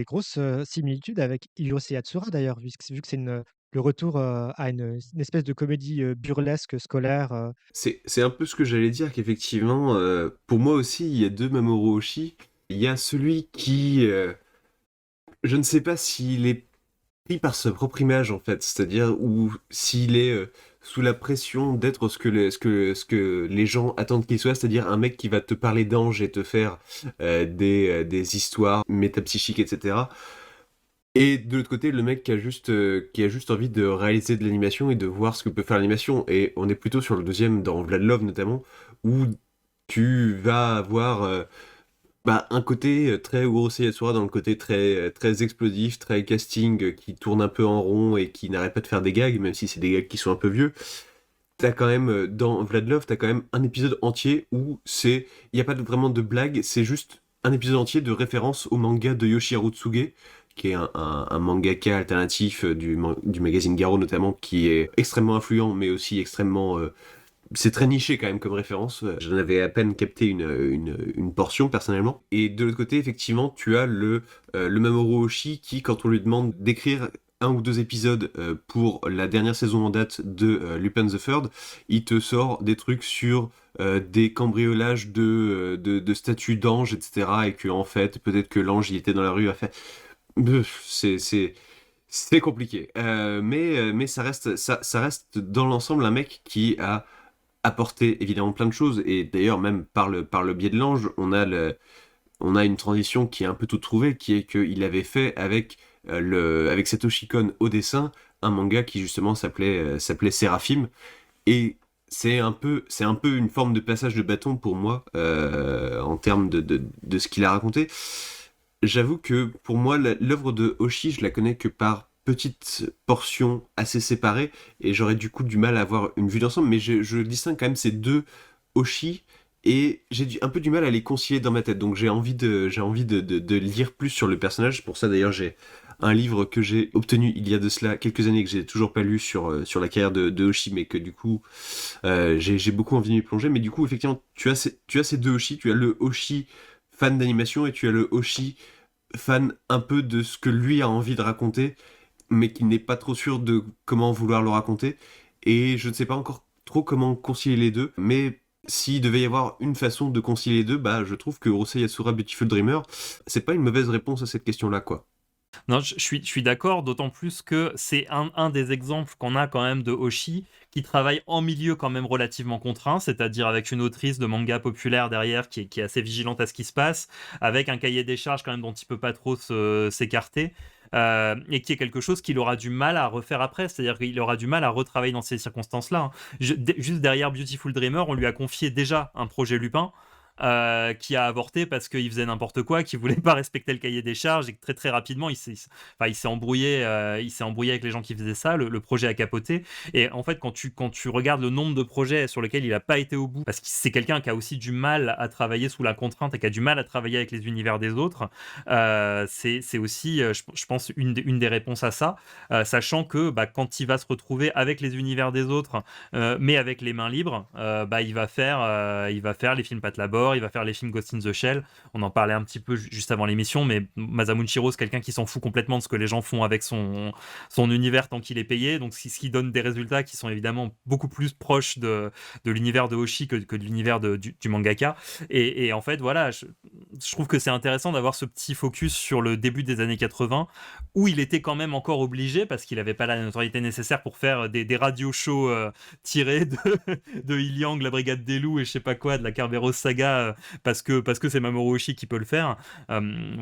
grosses, similitudes avec Hirose Yatsura d'ailleurs, vu que c'est le retour, à une espèce de comédie, burlesque scolaire, C'est un peu ce que j'allais dire, qu'effectivement, pour moi aussi, il y a deux Mamoru Oshii. Il y a celui qui, je ne sais pas s'il est pris par sa propre image, en fait, c'est-à-dire, ou s'il est sous la pression d'être ce que les gens attendent qu'il soit, c'est-à-dire un mec qui va te parler d'anges et te faire des histoires métapsychiques, etc. Et de l'autre côté, le mec qui a juste envie de réaliser de l'animation et de voir ce que peut faire l'animation. Et on est plutôt sur le deuxième, dans Vlad Love notamment, où tu vas avoir un côté très Urusei Yatsura, dans le côté très explosif, très casting, qui tourne un peu en rond et qui n'arrête pas de faire des gags, même si c'est des gags qui sont un peu vieux. T'as quand même, dans Vlad Love, t'as quand même un épisode entier où il n'y a pas vraiment de blague, c'est juste un épisode entier de référence au manga de Yoshihiro Tsuge, qui est un mangaka alternatif du magazine Garo notamment, qui est extrêmement influent, mais aussi extrêmement... c'est très niché quand même comme référence. J'en avais à peine capté une portion personnellement. Et de l'autre côté, effectivement, tu as le Mamoru Oshii qui, quand on lui demande d'écrire un ou deux épisodes pour la dernière saison en date de Lupin the Third, il te sort des trucs sur des cambriolages de statues d'anges, etc. Et que en fait, peut-être que l'ange il était dans la rue à faire. C'est compliqué. Mais ça reste dans l'ensemble un mec qui a apporté évidemment plein de choses. Et d'ailleurs, même par le biais de l'ange, on a une transition qui est un peu toute trouvée, qui est qu'il avait fait avec Satoshi Kon au dessin, un manga qui justement s'appelait Séraphim. Et c'est un peu une forme de passage de bâton pour moi, en termes de ce qu'il a raconté. J'avoue que pour moi, l'œuvre de Oshii, je la connais que par petites portions assez séparées, et j'aurais du coup du mal à avoir une vue d'ensemble, mais je distingue quand même ces deux Oshii, et j'ai un peu du mal à les concilier dans ma tête, donc j'ai envie de lire plus sur le personnage. Pour ça d'ailleurs, j'ai un livre que j'ai obtenu il y a de cela quelques années, que j'ai toujours pas lu sur la carrière de Oshii, mais que du coup j'ai beaucoup envie de m'y plonger. Mais du coup, effectivement, tu as ces deux Oshii, tu as le Oshii fan d'animation et tu as le Oshii fan un peu de ce que lui a envie de raconter, mais qui n'est pas trop sûr de comment vouloir le raconter. Et je ne sais pas encore trop comment concilier les deux, mais s'il devait y avoir une façon de concilier les deux, bah je trouve que Urusei Yatsura Beautiful Dreamer, c'est pas une mauvaise réponse à cette question-là, quoi. Non, je suis d'accord, d'autant plus que c'est un des exemples qu'on a quand même de Oshii qui travaille en milieu quand même relativement contraint, c'est-à-dire avec une autrice de manga populaire derrière qui est assez vigilante à ce qui se passe, avec un cahier des charges quand même dont il peut pas trop s'écarter, et qui est quelque chose qu'il aura du mal à refaire après, c'est-à-dire qu'il aura du mal à retravailler dans ces circonstances-là, hein. Juste derrière Beautiful Dreamer, on lui a confié déjà un projet Lupin, qui a avorté parce qu'il faisait n'importe quoi, qu'il voulait pas respecter le cahier des charges et que très très rapidement il s'est embrouillé avec les gens qui faisaient ça, le projet a capoté. Et en fait, quand tu regardes le nombre de projets sur lesquels il a pas été au bout, parce que c'est quelqu'un qui a aussi du mal à travailler sous la contrainte et qui a du mal à travailler avec les univers des autres, c'est aussi, je pense, une des réponses à ça, sachant que bah, quand il va se retrouver avec les univers des autres, mais avec les mains libres, bah, il va faire les films Pat Labor, il va faire les films Ghost in the Shell. On en parlait un petit peu juste avant l'émission, mais Masamune Shirow, c'est quelqu'un qui s'en fout complètement de ce que les gens font avec son univers tant qu'il est payé. Donc, ce qui donne des résultats qui sont évidemment beaucoup plus proches de l'univers de Hoshi que de l'univers du mangaka. Et en fait, voilà, je trouve que c'est intéressant d'avoir ce petit focus sur le début des années 80, où il était quand même encore obligé, parce qu'il n'avait pas la notoriété nécessaire pour faire des radio shows tirés de Iliang, la Brigade des Loups et je sais pas quoi, de la Kerberos Saga, parce que c'est Mamoru Oshii qui peut le faire.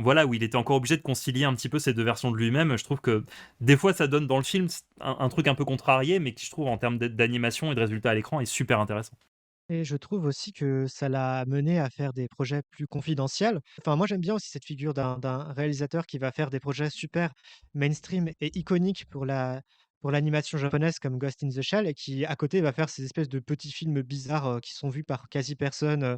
Voilà, où il était encore obligé de concilier un petit peu ces deux versions de lui-même. Je trouve que des fois ça donne dans le film un truc un peu contrarié, mais qui je trouve en termes d'animation et de résultats à l'écran est super intéressant. Et je trouve aussi que ça l'a mené à faire des projets plus confidentiels. Enfin, moi, j'aime bien aussi cette figure d'un réalisateur qui va faire des projets super mainstream et iconiques pour l'animation japonaise comme Ghost in the Shell et qui, à côté, va faire ces espèces de petits films bizarres qui sont vus par quasi personne,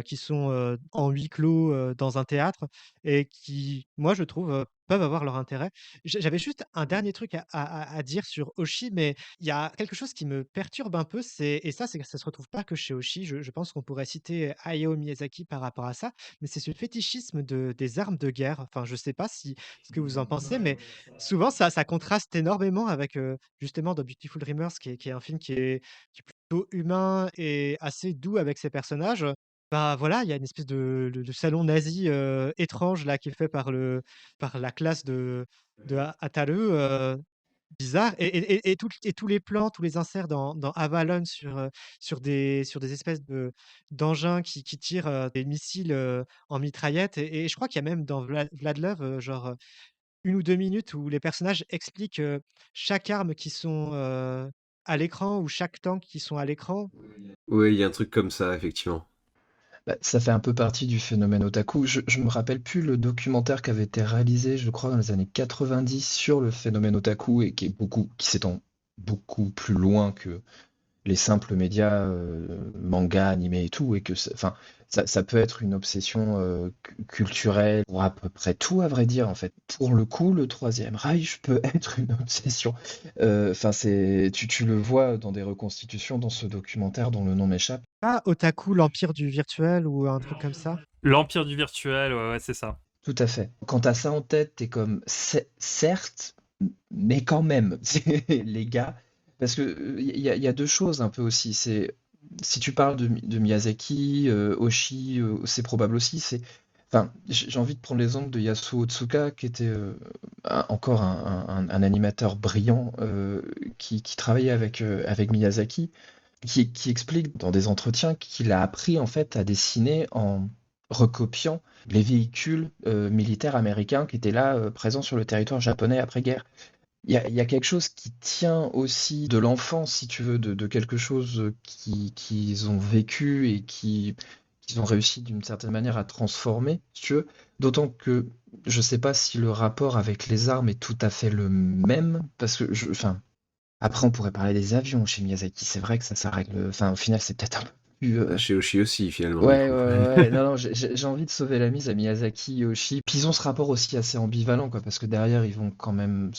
qui sont en huis clos dans un théâtre et qui, moi, je trouve, peuvent avoir leur intérêt. J'avais juste un dernier truc à dire sur Oshi, mais il y a quelque chose qui me perturbe un peu, c'est que ça se retrouve pas que chez Oshii. Je pense qu'on pourrait citer Hayao Miyazaki par rapport à ça, mais c'est ce fétichisme des armes de guerre. Enfin, je sais pas ce que vous en pensez, mais souvent ça contraste énormément avec, justement, dans Beautiful Dreamers qui est un film qui est plutôt humain et assez doux avec ses personnages. Bah, voilà, il y a une espèce de salon nazi, étrange là qui est fait par la classe de Ataru, bizarre et tous les plans, tous les inserts dans Avalon sur des espèces d'engins qui tirent, des missiles, en mitraillette et je crois qu'il y a même dans Vlad Love, genre, 1 ou 2 minutes où les personnages expliquent, chaque arme qui sont, à l'écran ou chaque tank qui sont à l'écran. Oui, il y a un truc comme ça, effectivement. Bah, ça fait un peu partie du phénomène otaku. Je me rappelle plus le documentaire qui avait été réalisé, je crois, dans les années 90 sur le phénomène otaku et qui s'étend beaucoup plus loin les simples médias, manga, animé et tout, et que enfin, ça peut être une obsession culturelle pour à peu près tout, à vrai dire, en fait. Pour le coup, le Troisième Reich peut être une obsession. Enfin, tu le vois dans des reconstitutions dans ce documentaire dont le nom m'échappe. Pas Otaku, l'Empire du virtuel ou un truc comme ça? L'Empire du virtuel, ouais, c'est ça. Tout à fait. Quand t'as ça en tête, t'es comme, certes, mais quand même, les gars, parce que il y a deux choses un peu aussi. C'est si tu parles de Miyazaki, Oshii, c'est probable aussi. Enfin, j'ai envie de prendre l'exemple de Yasuo Otsuka, qui était encore un animateur brillant qui travaillait avec Miyazaki, qui explique dans des entretiens qu'il a appris en fait à dessiner en recopiant les véhicules militaires américains qui étaient là présents sur le territoire japonais après-guerre. Il y a quelque chose qui tient aussi de l'enfance, si tu veux, de quelque chose qu'ils ont vécu et qu'ils ont réussi d'une certaine manière à transformer, si tu veux. D'autant que je sais pas si le rapport avec les armes est tout à fait le même, parce que enfin, après on pourrait parler des avions chez Miyazaki. C'est vrai que ça règle. Enfin, au final, c'est peut-être un peu plus. Chez Oshii aussi, finalement, du Ouais, ouais, coup. ouais. Non, non, j'ai envie de sauver la mise à Miyazaki, Yoshi. Puis ils ont ce rapport aussi assez ambivalent, quoi, parce que derrière, ils vont quand même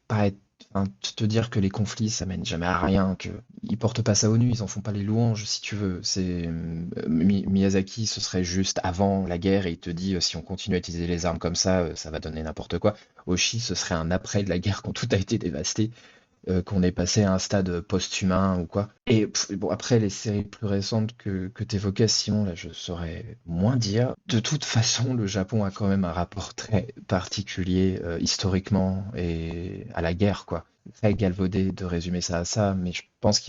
pas être. Enfin, te dire que les conflits, ça mène jamais à rien, que ils portent pas ça aux nues, ils en font pas les louanges, si tu veux. C'est Miyazaki, ce serait juste avant la guerre, et il te dit si on continue à utiliser les armes comme ça va donner n'importe quoi. Oshi, ce serait un après de la guerre quand tout a été dévasté, qu'on est passé à un stade post-humain ou quoi. Et bon, après, les séries plus récentes que tu évoquais, sinon, là, je saurais moins dire. De toute façon, le Japon a quand même un rapport très particulier historiquement et à la guerre, quoi. Très galvaudé de résumer ça à ça, mais je pense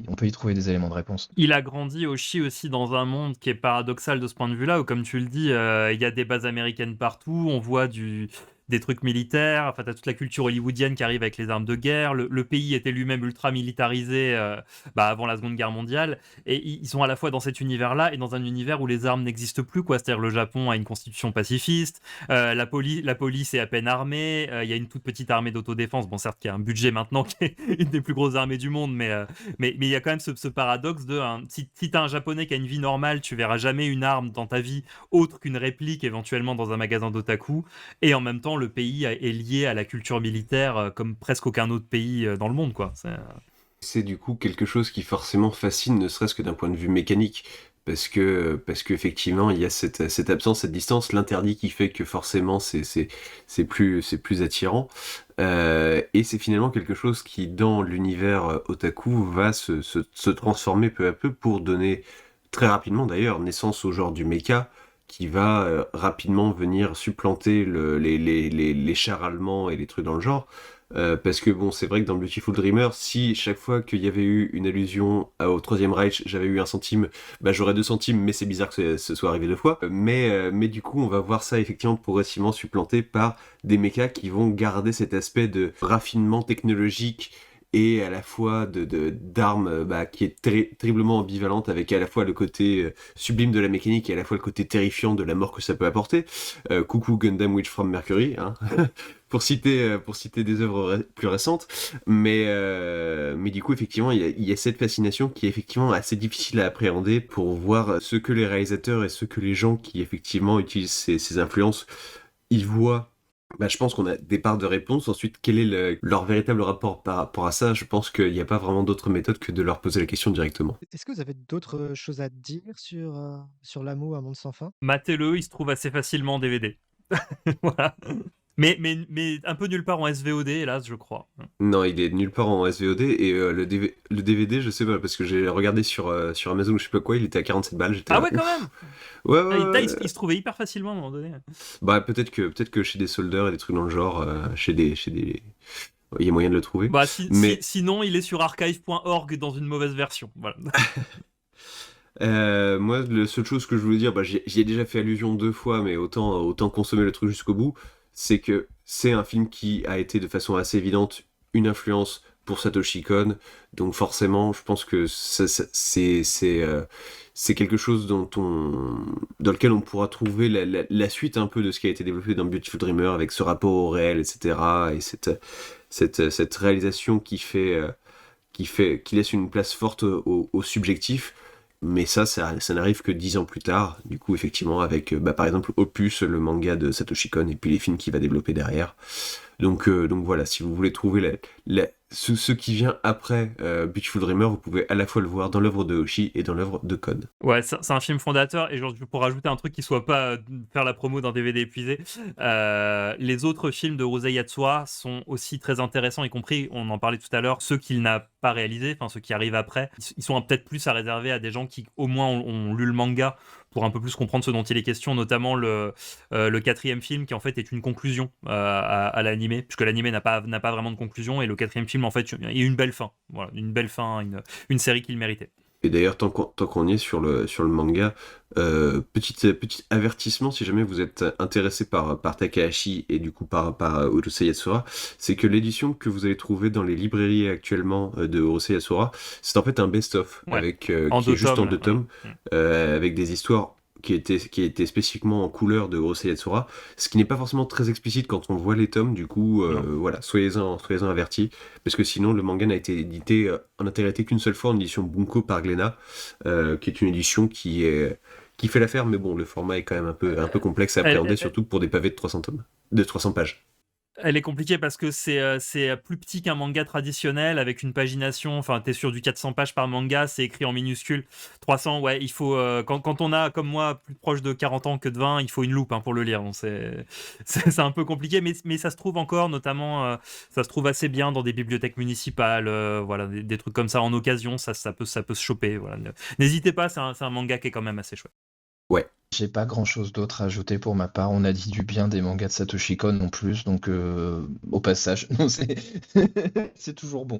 on peut y trouver des éléments de réponse. Il a grandi aussi dans un monde qui est paradoxal de ce point de vue-là, où comme tu le dis, il y a des bases américaines partout, on voit des trucs militaires, enfin t'as toute la culture hollywoodienne qui arrive avec les armes de guerre, le pays était lui-même ultra militarisé avant la Seconde Guerre mondiale, et ils sont à la fois dans cet univers-là et dans un univers où les armes n'existent plus, quoi. C'est-à-dire le Japon a une constitution pacifiste, la police est à peine armée, il y a une toute petite armée d'autodéfense, bon certes qui a un budget maintenant qui est une des plus grosses armées du monde, mais il y a quand même ce paradoxe de si t'as un japonais qui a une vie normale, tu verras jamais une arme dans ta vie autre qu'une réplique éventuellement dans un magasin d'otaku, et en même temps le pays est lié à la culture militaire comme presque aucun autre pays dans le monde, quoi. C'est du coup quelque chose qui forcément fascine, ne serait-ce que d'un point de vue mécanique, parce que effectivement il y a cette absence, cette distance, l'interdit qui fait que forcément c'est plus attirant, et c'est finalement quelque chose qui dans l'univers otaku va se transformer peu à peu pour donner très rapidement d'ailleurs naissance au genre du mecha qui va rapidement venir supplanter les chars allemands et les trucs dans le genre. Parce que bon, c'est vrai que dans Beautiful Dreamer, si chaque fois qu'il y avait eu une allusion au Troisième Reich, j'avais eu 1 centime, bah j'aurais 2 centimes, mais c'est bizarre que ce soit arrivé 2 fois. Mais du coup, on va voir ça effectivement progressivement supplanté par des mechas qui vont garder cet aspect de raffinement technologique et à la fois d'armes qui est terriblement ambivalente, avec à la fois le côté sublime de la mécanique et à la fois le côté terrifiant de la mort que ça peut apporter. Coucou Gundam Witch from Mercury, hein. pour citer des œuvres plus récentes, mais du coup effectivement il y a cette fascination qui est effectivement assez difficile à appréhender pour voir ce que les réalisateurs et ce que les gens qui effectivement utilisent ces influences ils voient. Je pense qu'on a des parts de réponse. Ensuite, quel est leur véritable rapport par rapport à ça? Je pense qu'il n'y a pas vraiment d'autre méthode que de leur poser la question directement. Est-ce que vous avez d'autres choses à dire sur l'amour à monde sans fin? Matez-le, il se trouve assez facilement en DVD. Voilà. Mais un peu nulle part en SVOD, hélas, je crois. Non, il est nulle part en SVOD et le DVD, je sais pas, parce que j'ai regardé sur Amazon ou je sais pas quoi, il était à 47 balles. J'étais Ah là, ouais, quand ouf. même. Ouais. Il se trouvait hyper facilement à un moment donné. Peut-être que chez des soldeurs et des trucs dans le genre, il y a moyen de le trouver. Mais Sinon, il est sur archive.org dans une mauvaise version. Voilà. moi, la seule chose que je voulais dire, j'y ai déjà fait allusion 2 fois, mais autant consommer le truc jusqu'au bout, c'est que c'est un film qui a été de façon assez évidente une influence pour Satoshi Kon, donc forcément, je pense que c'est quelque chose dans lequel on pourra trouver la suite un peu de ce qui a été développé dans Beautiful Dreamer, avec ce rapport au réel, etc., et cette réalisation qui fait qui laisse une place forte au subjectif. Mais ça n'arrive que 10 ans plus tard. Du coup, effectivement, avec par exemple Opus, le manga de Satoshi Kon, et puis les films qu'il va développer derrière. Donc voilà, si vous voulez trouver ce qui vient après Beautiful Dreamer, vous pouvez à la fois le voir dans l'œuvre de Hoshi et dans l'œuvre de Kon. Ouais, c'est un film fondateur, et genre, pour rajouter un truc qui soit pas faire la promo d'un DVD épuisé, les autres films de Urusei Yatsura sont aussi très intéressants, y compris, on en parlait tout à l'heure, ceux qu'il n'a pas réalisés, enfin ceux qui arrivent après, ils sont peut-être plus à réserver à des gens qui au moins ont lu le manga pour un peu plus comprendre ce dont il est question, notamment le 4e film qui en fait est une conclusion à l'animé, puisque l'animé n'a pas vraiment de conclusion, et le 4e film en fait est une belle fin, voilà, une série qu'il méritait. Et d'ailleurs, tant qu'on y est sur le manga, petit avertissement, si jamais vous êtes intéressé par Takahashi et du coup par Urusei Yatsura, c'est que l'édition que vous allez trouver dans les librairies actuellement de Urusei Yatsura, c'est en fait un best-of, Ouais. qui est juste en 2 tomes, avec des histoires qui était spécifiquement en couleur de Urusei Yatsura, ce qui n'est pas forcément très explicite quand on voit les tomes, du coup, voilà, soyez-en avertis, parce que sinon le manga n'a été édité en intégralité qu'une seule fois en édition Bunko par Glénat, qui est une édition qui fait l'affaire, mais bon, le format est quand même un peu complexe à appréhender, surtout pour des pavés de 300 pages. Elle est compliquée parce que c'est plus petit qu'un manga traditionnel, avec une pagination, enfin t'es sur du 400 pages par manga, c'est écrit en minuscule. 300, ouais, il faut, quand on a, comme moi, plus proche de 40 ans que de 20, il faut une loupe pour le lire, donc c'est un peu compliqué, mais ça se trouve encore, notamment, ça se trouve assez bien dans des bibliothèques municipales, voilà, des trucs comme ça en occasion, ça peut se choper, voilà. N'hésitez pas, c'est un manga qui est quand même assez chouette. Ouais. J'ai pas grand chose d'autre à ajouter pour ma part. On a dit du bien des mangas de Satoshi Kon en plus, donc au passage, non, c'est toujours bon.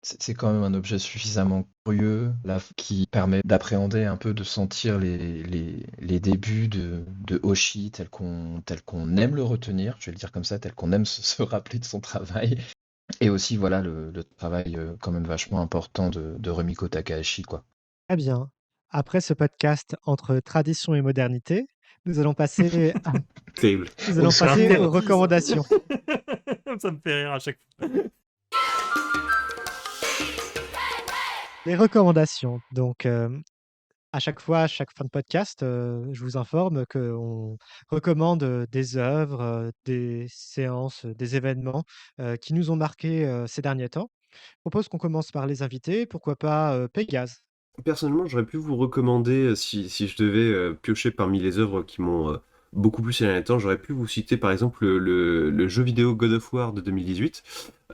C'est quand même un objet suffisamment curieux là, qui permet d'appréhender un peu, de sentir les débuts de Hoshi tel qu'on aime le retenir, je vais le dire comme ça, tel qu'on aime se rappeler de son travail. Et aussi, voilà, le travail quand même vachement important de Rumiko Takahashi, quoi. Très bien. Après ce podcast entre tradition et modernité, nous allons passer Terrible. aux recommandations. Ça me fait rire à chaque fois. Les recommandations. Donc, à chaque fin de podcast, je vous informe qu'on recommande des œuvres, des séances, des événements qui nous ont marqués ces derniers temps. Je propose qu'on commence par les invités. Pourquoi pas Pégase? Personnellement, j'aurais pu vous recommander, si je devais piocher parmi les œuvres qui m'ont beaucoup plu ces derniers temps, j'aurais pu vous citer par exemple le jeu vidéo God of War de 2018,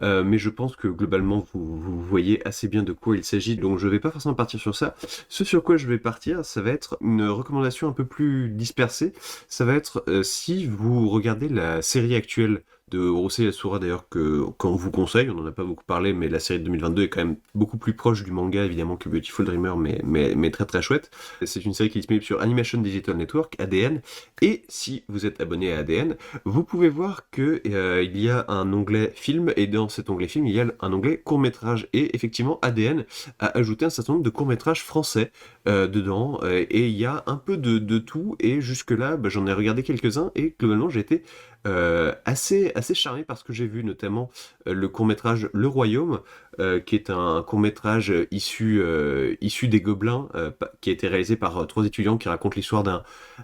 mais je pense que globalement vous voyez assez bien de quoi il s'agit, donc je vais pas forcément partir sur ça. Ce sur quoi je vais partir, ça va être une recommandation un peu plus dispersée, ça va être si vous regardez la série actuelle de Urusei Yatsura d'ailleurs qu'on vous conseille, on n'en a pas beaucoup parlé, mais la série de 2022 est quand même beaucoup plus proche du manga évidemment que Beautiful Dreamer, mais très très chouette. C'est une série qui est disponible sur Animation Digital Network, ADN, et si vous êtes abonné à ADN, vous pouvez voir que il y a un onglet film, et dans cet onglet film, il y a un onglet court-métrage, et effectivement ADN a ajouté un certain nombre de courts-métrages français dedans, et il y a un peu de tout, et jusque-là, j'en ai regardé quelques-uns, et globalement j'ai été assez charmé parce que j'ai vu notamment le court-métrage Le Royaume, qui est un court-métrage issu des Gobelins, qui a été réalisé par 3 étudiants qui racontent l'histoire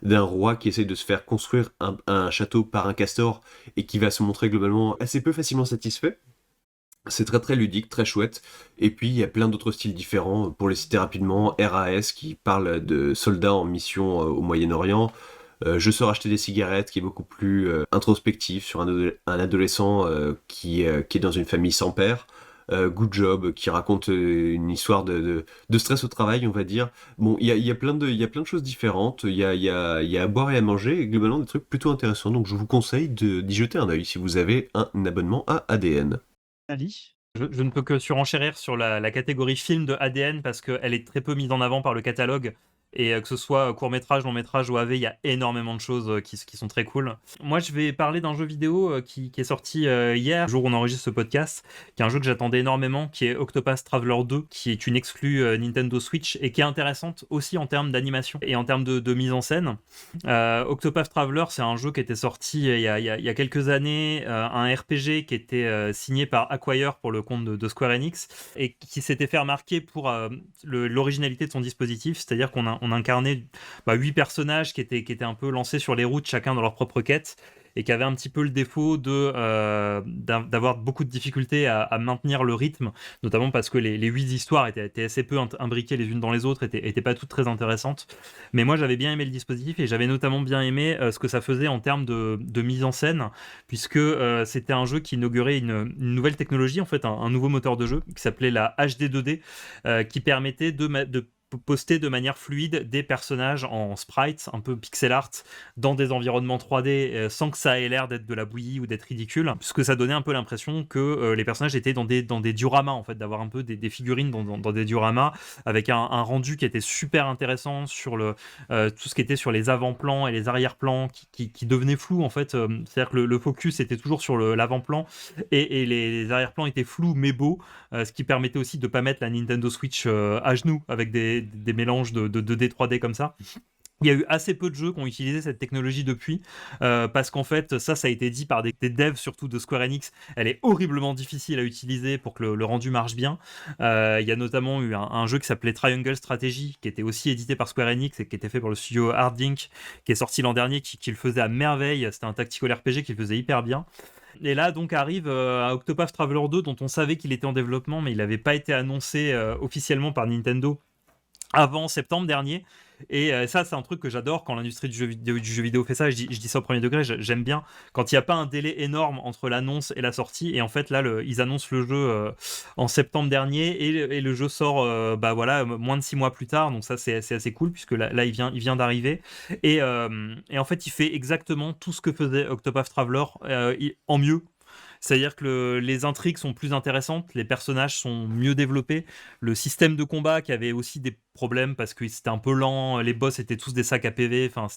d'un roi qui essaie de se faire construire un château par un castor et qui va se montrer globalement assez peu facilement satisfait. C'est très très ludique, très chouette. Et puis il y a plein d'autres styles différents. Pour les citer rapidement, RAS qui parle de soldats en mission au Moyen-Orient. Je sors acheter des cigarettes, qui est beaucoup plus introspectif sur un adolescent qui est dans une famille sans père. Good Job, qui raconte une histoire de stress au travail, on va dire. Bon, il y a plein de choses différentes. Il y a à boire et à manger, et globalement des trucs plutôt intéressants. Donc je vous conseille d'y jeter un œil si vous avez un abonnement à ADN. Ali? Je ne peux que surenchérir sur la catégorie film de ADN parce qu'elle est très peu mise en avant par le catalogue. Et que ce soit court-métrage, long-métrage ou AV, il y a énormément de choses qui sont très cool. Moi, je vais parler d'un jeu vidéo qui est sorti hier, le jour où on enregistre ce podcast, qui est un jeu que j'attendais énormément, qui est Octopath Traveler 2, qui est une exclue Nintendo Switch et qui est intéressante aussi en termes d'animation et en termes de mise en scène. Octopath Traveler, c'est un jeu qui était sorti il y a quelques années, un RPG qui était signé par Acquire pour le compte de Square Enix et qui s'était fait remarquer pour l'originalité de son dispositif, c'est-à-dire qu'on incarnait 8 personnages qui étaient un peu lancés sur les routes, chacun dans leur propre quête, et qui avait un petit peu le défaut d'avoir beaucoup de difficultés à maintenir le rythme, notamment parce que les 8 histoires étaient assez peu imbriquées les unes dans les autres, étaient pas toutes très intéressantes. Mais moi, j'avais bien aimé le dispositif et j'avais notamment bien aimé ce que ça faisait en termes de mise en scène, puisque c'était un jeu qui inaugurait une nouvelle technologie, en fait, un nouveau moteur de jeu qui s'appelait la HD 2D, qui permettait de poster de manière fluide des personnages en sprite, un peu pixel art, dans des environnements 3D sans que ça ait l'air d'être de la bouillie ou d'être ridicule, puisque ça donnait un peu l'impression que les personnages étaient dans des dioramas, en fait, d'avoir un peu des figurines dans des dioramas, avec un rendu qui était super intéressant sur tout ce qui était sur les avant-plans et les arrière-plans qui devenaient flous, en fait. C'est-à-dire que le focus était toujours sur l'avant-plan et les arrière-plans étaient flous mais beaux, ce qui permettait aussi de ne pas mettre la Nintendo Switch à genoux avec des mélanges de 2D, 3D comme ça. Il y a eu assez peu de jeux qui ont utilisé cette technologie depuis, parce qu'en fait, ça a été dit par des devs, surtout de Square Enix. Elle est horriblement difficile à utiliser pour que le rendu marche bien. Il y a notamment eu un jeu qui s'appelait Triangle Strategy, qui était aussi édité par Square Enix et qui était fait par le studio Hardink, qui est sorti l'an dernier, qui le faisait à merveille. C'était un tactical RPG qui le faisait hyper bien. Et là, donc, arrive Octopath Traveler 2, dont on savait qu'il était en développement, mais il n'avait pas été annoncé officiellement par Nintendo avant septembre dernier. Et ça, c'est un truc que j'adore quand l'industrie du jeu vidéo fait ça. Je dis ça au premier degré, j'aime bien quand il n'y a pas un délai énorme entre l'annonce et la sortie. Et en fait, là, ils annoncent le jeu en septembre dernier et le jeu sort moins de 6 mois plus tard. Donc ça, c'est assez cool, puisque là il vient d'arriver. Et en fait, il fait exactement tout ce que faisait Octopath Traveler en mieux. C'est-à-dire que les intrigues sont plus intéressantes, les personnages sont mieux développés, le système de combat qui avait aussi des problèmes parce que c'était un peu lent, les boss étaient tous des sacs à PV, enfin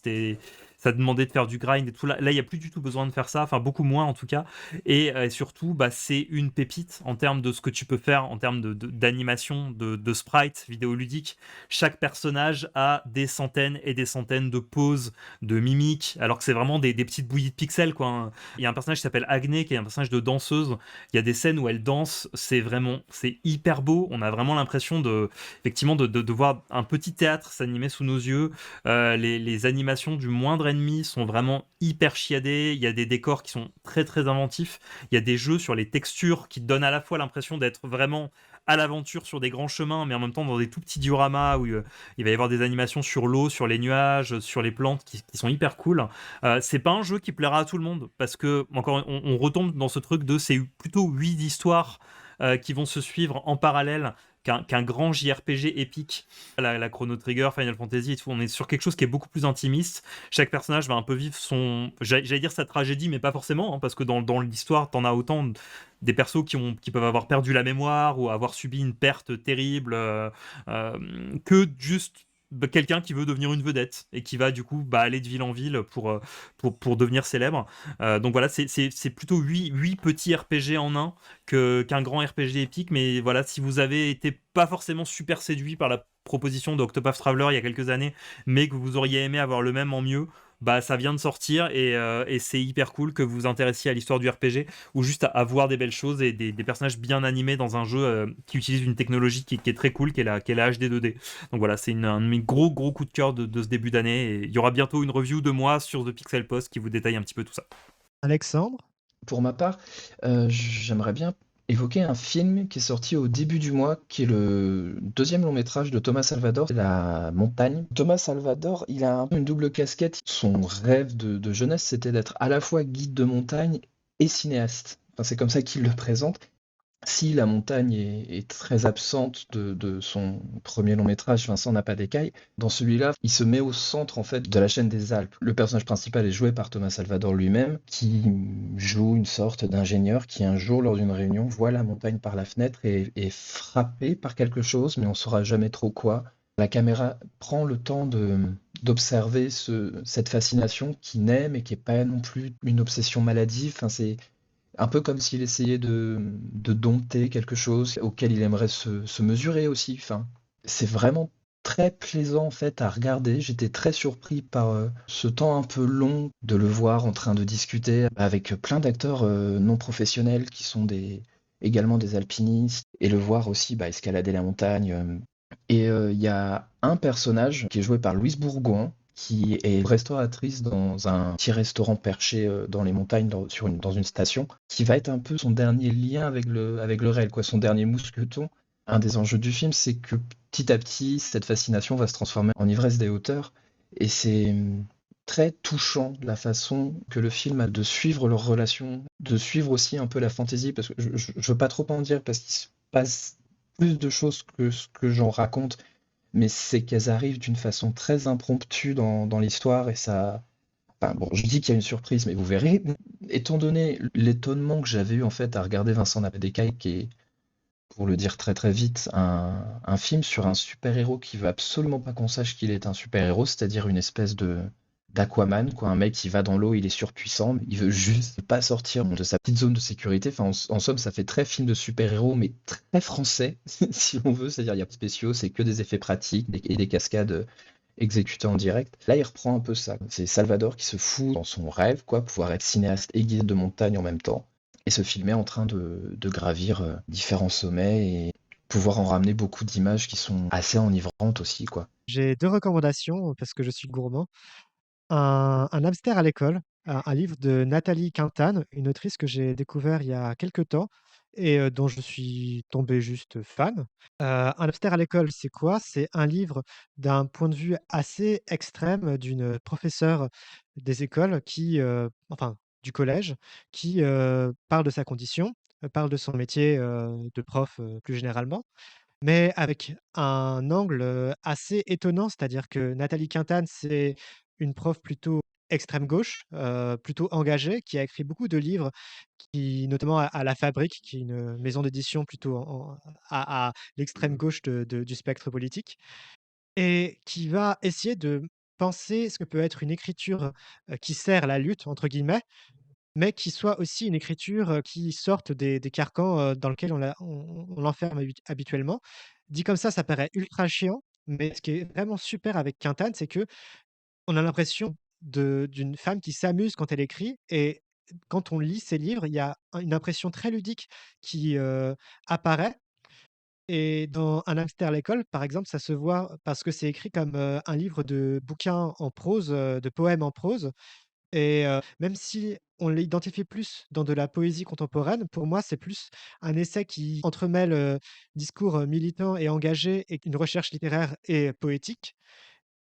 ça demandait de faire du grind et tout. Là, il n'y a plus du tout besoin de faire ça, enfin beaucoup moins en tout cas. Et surtout, c'est une pépite en termes de ce que tu peux faire, en termes d'animation, de sprite vidéoludique. Chaque personnage a des centaines et des centaines de poses, de mimiques, alors que c'est vraiment des petites bouillies de pixels, quoi. Il y a un personnage qui s'appelle Agnès, qui est un personnage de danseuse. Il y a des scènes où elle danse, c'est hyper beau. On a vraiment l'impression effectivement de voir un petit théâtre s'animer sous nos yeux. Les animations du moindre ennemi sont vraiment hyper chiadées. Il y a des décors qui sont très très inventifs. Il y a des jeux sur les textures qui donnent à la fois l'impression d'être vraiment à l'aventure sur des grands chemins, mais en même temps dans des tout petits dioramas où il va y avoir des animations sur l'eau, sur les nuages, sur les plantes qui sont hyper cool. C'est pas un jeu qui plaira à tout le monde, parce que encore on retombe dans ce truc de c'est plutôt 8 histoires qui vont se suivre en parallèle qu'un grand JRPG épique, la Chrono Trigger, Final Fantasy et tout. On est sur quelque chose qui est beaucoup plus intimiste. Chaque personnage va un peu vivre j'allais dire sa tragédie, mais pas forcément, hein, parce que dans l'histoire, t'en as autant des persos qui peuvent avoir perdu la mémoire ou avoir subi une perte terrible que juste quelqu'un qui veut devenir une vedette et qui va du coup aller de ville en ville pour devenir célèbre. Donc voilà, c'est plutôt 8 petits RPG en un qu'un grand RPG épique. Mais voilà, si vous avez été pas forcément super séduit par la proposition d'Octopath Traveler il y a quelques années, mais que vous auriez aimé avoir le même en mieux, ça vient de sortir et c'est hyper cool que vous vous intéressiez à l'histoire du RPG ou juste à voir des belles choses et des personnages bien animés dans un jeu qui utilise une technologie qui est très cool, qui est la HD 2D. Donc voilà, c'est un de mes gros coups de cœur de ce début d'année, et il y aura bientôt une review de moi sur The Pixel Post qui vous détaille un petit peu tout ça. Alexandre? Pour ma part, j'aimerais bien évoquer un film qui est sorti au début du mois, qui est le deuxième long métrage de Thomas Salvador, La Montagne. Thomas Salvador, il a un peu une double casquette. Son rêve de jeunesse, c'était d'être à la fois guide de montagne et cinéaste. Enfin, c'est comme ça qu'il le présente. Si La Montagne est très absente de son premier long métrage, Vincent n'a pas d'écailles, dans celui-là, il se met au centre en fait de la chaîne des Alpes. Le personnage principal est joué par Thomas Salvador lui-même, qui joue une sorte d'ingénieur qui un jour, lors d'une réunion, voit la montagne par la fenêtre et est frappé par quelque chose, mais on ne saura jamais trop quoi. La caméra prend le temps d'observer cette fascination qui naît, mais qui est pas non plus une obsession maladive. Enfin, c'est un peu comme s'il essayait de dompter quelque chose auquel il aimerait se mesurer aussi. Enfin, c'est vraiment très plaisant en fait à regarder. J'étais très surpris par ce temps un peu long de le voir en train de discuter avec plein d'acteurs non professionnels qui sont également des alpinistes et le voir aussi escalader la montagne. Et il y a un personnage qui est joué par Louise Bourgoin, qui est restauratrice dans un petit restaurant perché dans les montagnes, dans une station, qui va être un peu son dernier lien avec le réel, quoi, son dernier mousqueton. Un des enjeux du film, c'est que petit à petit, cette fascination va se transformer en ivresse des hauteurs. Et c'est très touchant la façon que le film a de suivre leur relation, de suivre aussi un peu la fantaisie, parce que je veux pas trop en dire, parce qu'il se passe plus de choses que ce que j'en raconte, mais c'est qu'elles arrivent d'une façon très impromptue dans l'histoire et ça. Enfin, bon, je dis qu'il y a une surprise, mais vous verrez. Étant donné l'étonnement que j'avais eu en fait à regarder Vincent Nappé-Décaille, qui est, pour le dire très très vite, un film sur un super-héros qui veut absolument pas qu'on sache qu'il est un super-héros, c'est-à-dire une espèce de d'Aquaman, quoi, un mec qui va dans l'eau, il est surpuissant, mais il veut juste pas sortir de sa petite zone de sécurité. Enfin, en somme, ça fait très film de super-héros, mais très français, si on veut. C'est-à-dire, il y a pas de spéciaux, c'est que des effets pratiques et des cascades exécutées en direct. Là, il reprend un peu ça. C'est Salvador qui se fout dans son rêve, quoi, pouvoir être cinéaste et guide de montagne en même temps, et se filmer en train de gravir différents sommets et pouvoir en ramener beaucoup d'images qui sont assez enivrantes aussi, quoi. J'ai 2 recommandations, parce que je suis gourmand. Un hamster à l'école, un livre de Nathalie Quintane, une autrice que j'ai découvert il y a quelque temps et dont je suis tombé juste fan. Un hamster à l'école, c'est quoi? C'est un livre d'un point de vue assez extrême d'une professeure des écoles qui, enfin du collège, qui, parle de sa condition, parle de son métier, de prof, plus généralement, mais avec un angle, assez étonnant. C'est-à-dire que Nathalie Quintane, c'est une prof plutôt extrême gauche, plutôt engagée, qui a écrit beaucoup de livres qui notamment à La Fabrique, qui est une maison d'édition plutôt à l'extrême gauche du spectre politique et qui va essayer de penser ce que peut être une écriture, qui «sert la lutte» entre guillemets, mais qui soit aussi une écriture, qui sorte des carcans, dans lequel on l'enferme habituellement. Dit comme ça paraît ultra chiant, mais ce qui est vraiment super avec Quintane, c'est que on a l'impression d'une femme qui s'amuse quand elle écrit et quand on lit ses livres, il y a une impression très ludique qui, apparaît et dans Un hamster à l'école, par exemple, ça se voit parce que c'est écrit comme, un livre de bouquins en prose, de poèmes en prose et même si on l'identifie plus dans de la poésie contemporaine, pour moi, c'est plus un essai qui entremêle, discours, militant et engagé et une recherche littéraire et poétique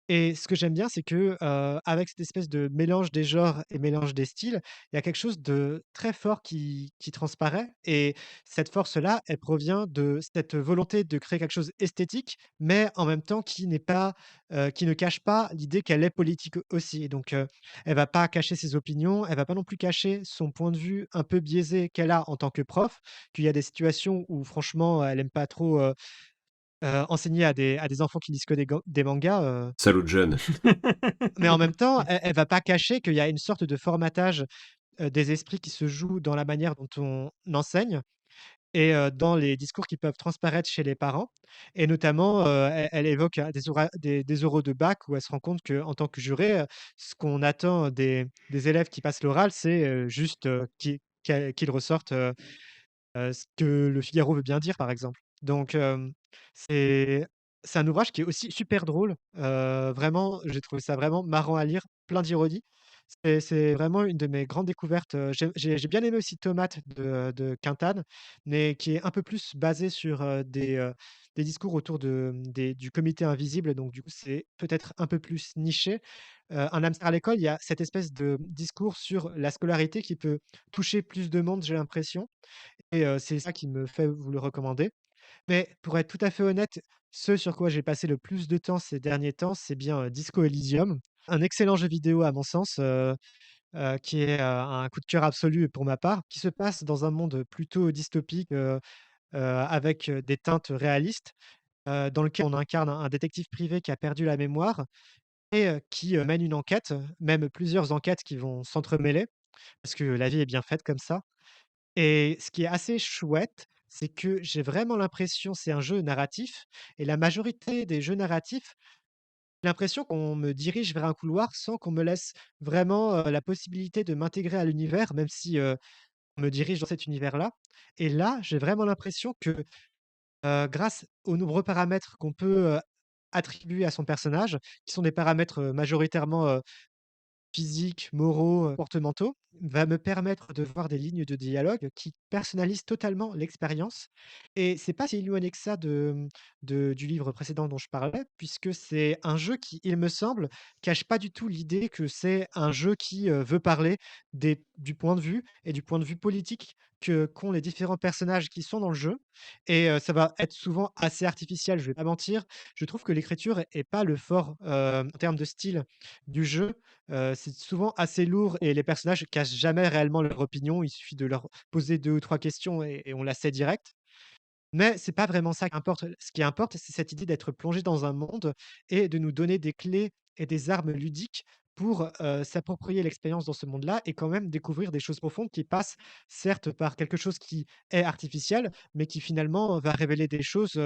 et ce que j'aime bien, c'est que, avec cette espèce de mélange des genres et mélange des styles, il y a quelque chose de très fort qui transparaît et cette force-là, elle provient de cette volonté de créer quelque chose esthétique, mais en même temps qui n'est pas, qui ne cache pas l'idée qu'elle est politique aussi et donc, elle va pas cacher ses opinions, elle va pas non plus cacher son point de vue un peu biaisé qu'elle a en tant que prof, qu'il y a des situations où franchement, elle aime pas trop, enseigner à des enfants qui lisent que des mangas, Salut John. mais en même temps, elle va pas cacher qu'il y a une sorte de formatage, des esprits qui se joue dans la manière dont on enseigne et dans les discours qui peuvent transparaître chez les parents et notamment, elle évoque, des oraux de bac où elle se rend compte qu'en tant que juré, ce qu'on attend des élèves qui passent l'oral, c'est, juste, qu'ils ressortent, ce que Le Figaro veut bien dire, par exemple. Donc, c'est c'est un ouvrage qui est aussi super drôle, vraiment, j'ai trouvé ça vraiment marrant à lire, plein d'ironie. C'est vraiment une de mes grandes découvertes, j'ai bien aimé aussi Tomate de Quintane, mais qui est un peu plus basé sur, des discours autour du comité invisible, donc du coup, c'est peut-être un peu plus niché. Un hamster à l'école, il y a cette espèce de discours sur la scolarité qui peut toucher plus de monde, j'ai l'impression et c'est ça qui me fait vous le recommander. Mais pour être tout à fait honnête, ce sur quoi j'ai passé le plus de temps ces derniers temps, c'est bien, Disco Elysium. Un excellent jeu vidéo à mon sens, qui est, un coup de cœur absolu pour ma part, qui se passe dans un monde plutôt dystopique, avec, des teintes réalistes dans lequel on incarne un détective privé qui a perdu la mémoire et qui, mène une enquête, même plusieurs enquêtes qui vont s'entremêler, parce que la vie est bien faite comme ça. Et ce qui est assez chouette, c'est que j'ai vraiment l'impression c'est un jeu narratif et la majorité des jeux narratifs, j'ai l'impression qu'on me dirige vers un couloir sans qu'on me laisse vraiment, la possibilité de m'intégrer à l'univers, même si, on me dirige dans cet univers-là. Et là, j'ai vraiment l'impression que, grâce aux nombreux paramètres qu'on peut, attribuer à son personnage, qui sont des paramètres, majoritairement, physiques, moraux, comportementaux, va me permettre de voir des lignes de dialogue qui personnalisent totalement l'expérience. Et c'est pas si éloigné que ça du livre précédent dont je parlais, puisque c'est un jeu qui, il me semble, cache pas du tout l'idée que c'est un jeu qui, veut parler du point de vue et du point de vue politique qu'ont les différents personnages qui sont dans le jeu. Et ça va être souvent assez artificiel, je vais pas mentir. Je trouve que l'écriture est pas le fort, en termes de style du jeu. C'est souvent assez lourd et les personnages cachent jamais réellement leur opinion. Il suffit de leur poser 2 ou 3 questions et on la sait direct. Mais c'est pas vraiment ça qui importe. Ce qui importe, c'est cette idée d'être plongé dans un monde et de nous donner des clés et des armes ludiques pour, s'approprier l'expérience dans ce monde-là et quand même découvrir des choses profondes qui passent certes par quelque chose qui est artificiel, mais qui finalement va révéler des choses,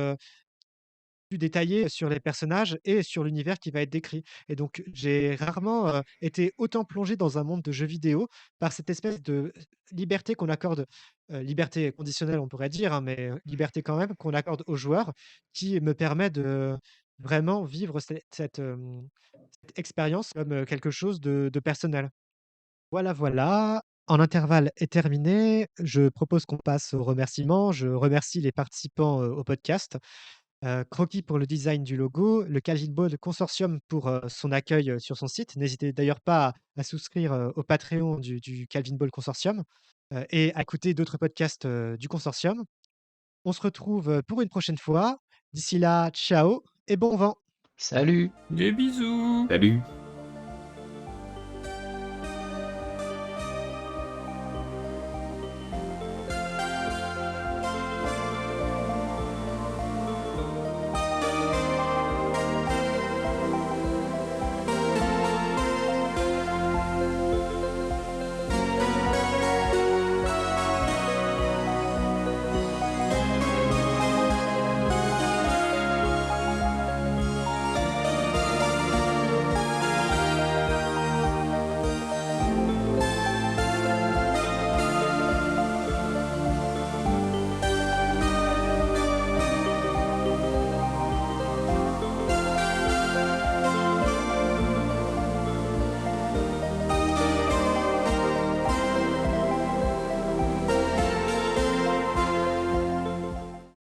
plus détaillé sur les personnages et sur l'univers qui va être décrit. Et donc j'ai rarement, été autant plongé dans un monde de jeux vidéo par cette espèce de liberté qu'on accorde, liberté conditionnelle on pourrait dire, hein, mais liberté quand même qu'on accorde aux joueurs, qui me permet de vraiment vivre cette expérience comme, quelque chose de personnel. Voilà, voilà, en intervalle est terminé. Je propose qu'on passe aux remerciements. Je remercie les participants, au podcast. Croquis pour le design du logo, le Calvin Ball Consortium pour, son accueil, sur son site. N'hésitez d'ailleurs pas à souscrire, au Patreon du Calvin Ball Consortium, et à écouter d'autres podcasts, du consortium. On se retrouve, pour une prochaine fois. D'ici là, ciao et bon vent! Salut! Des bisous. Salut!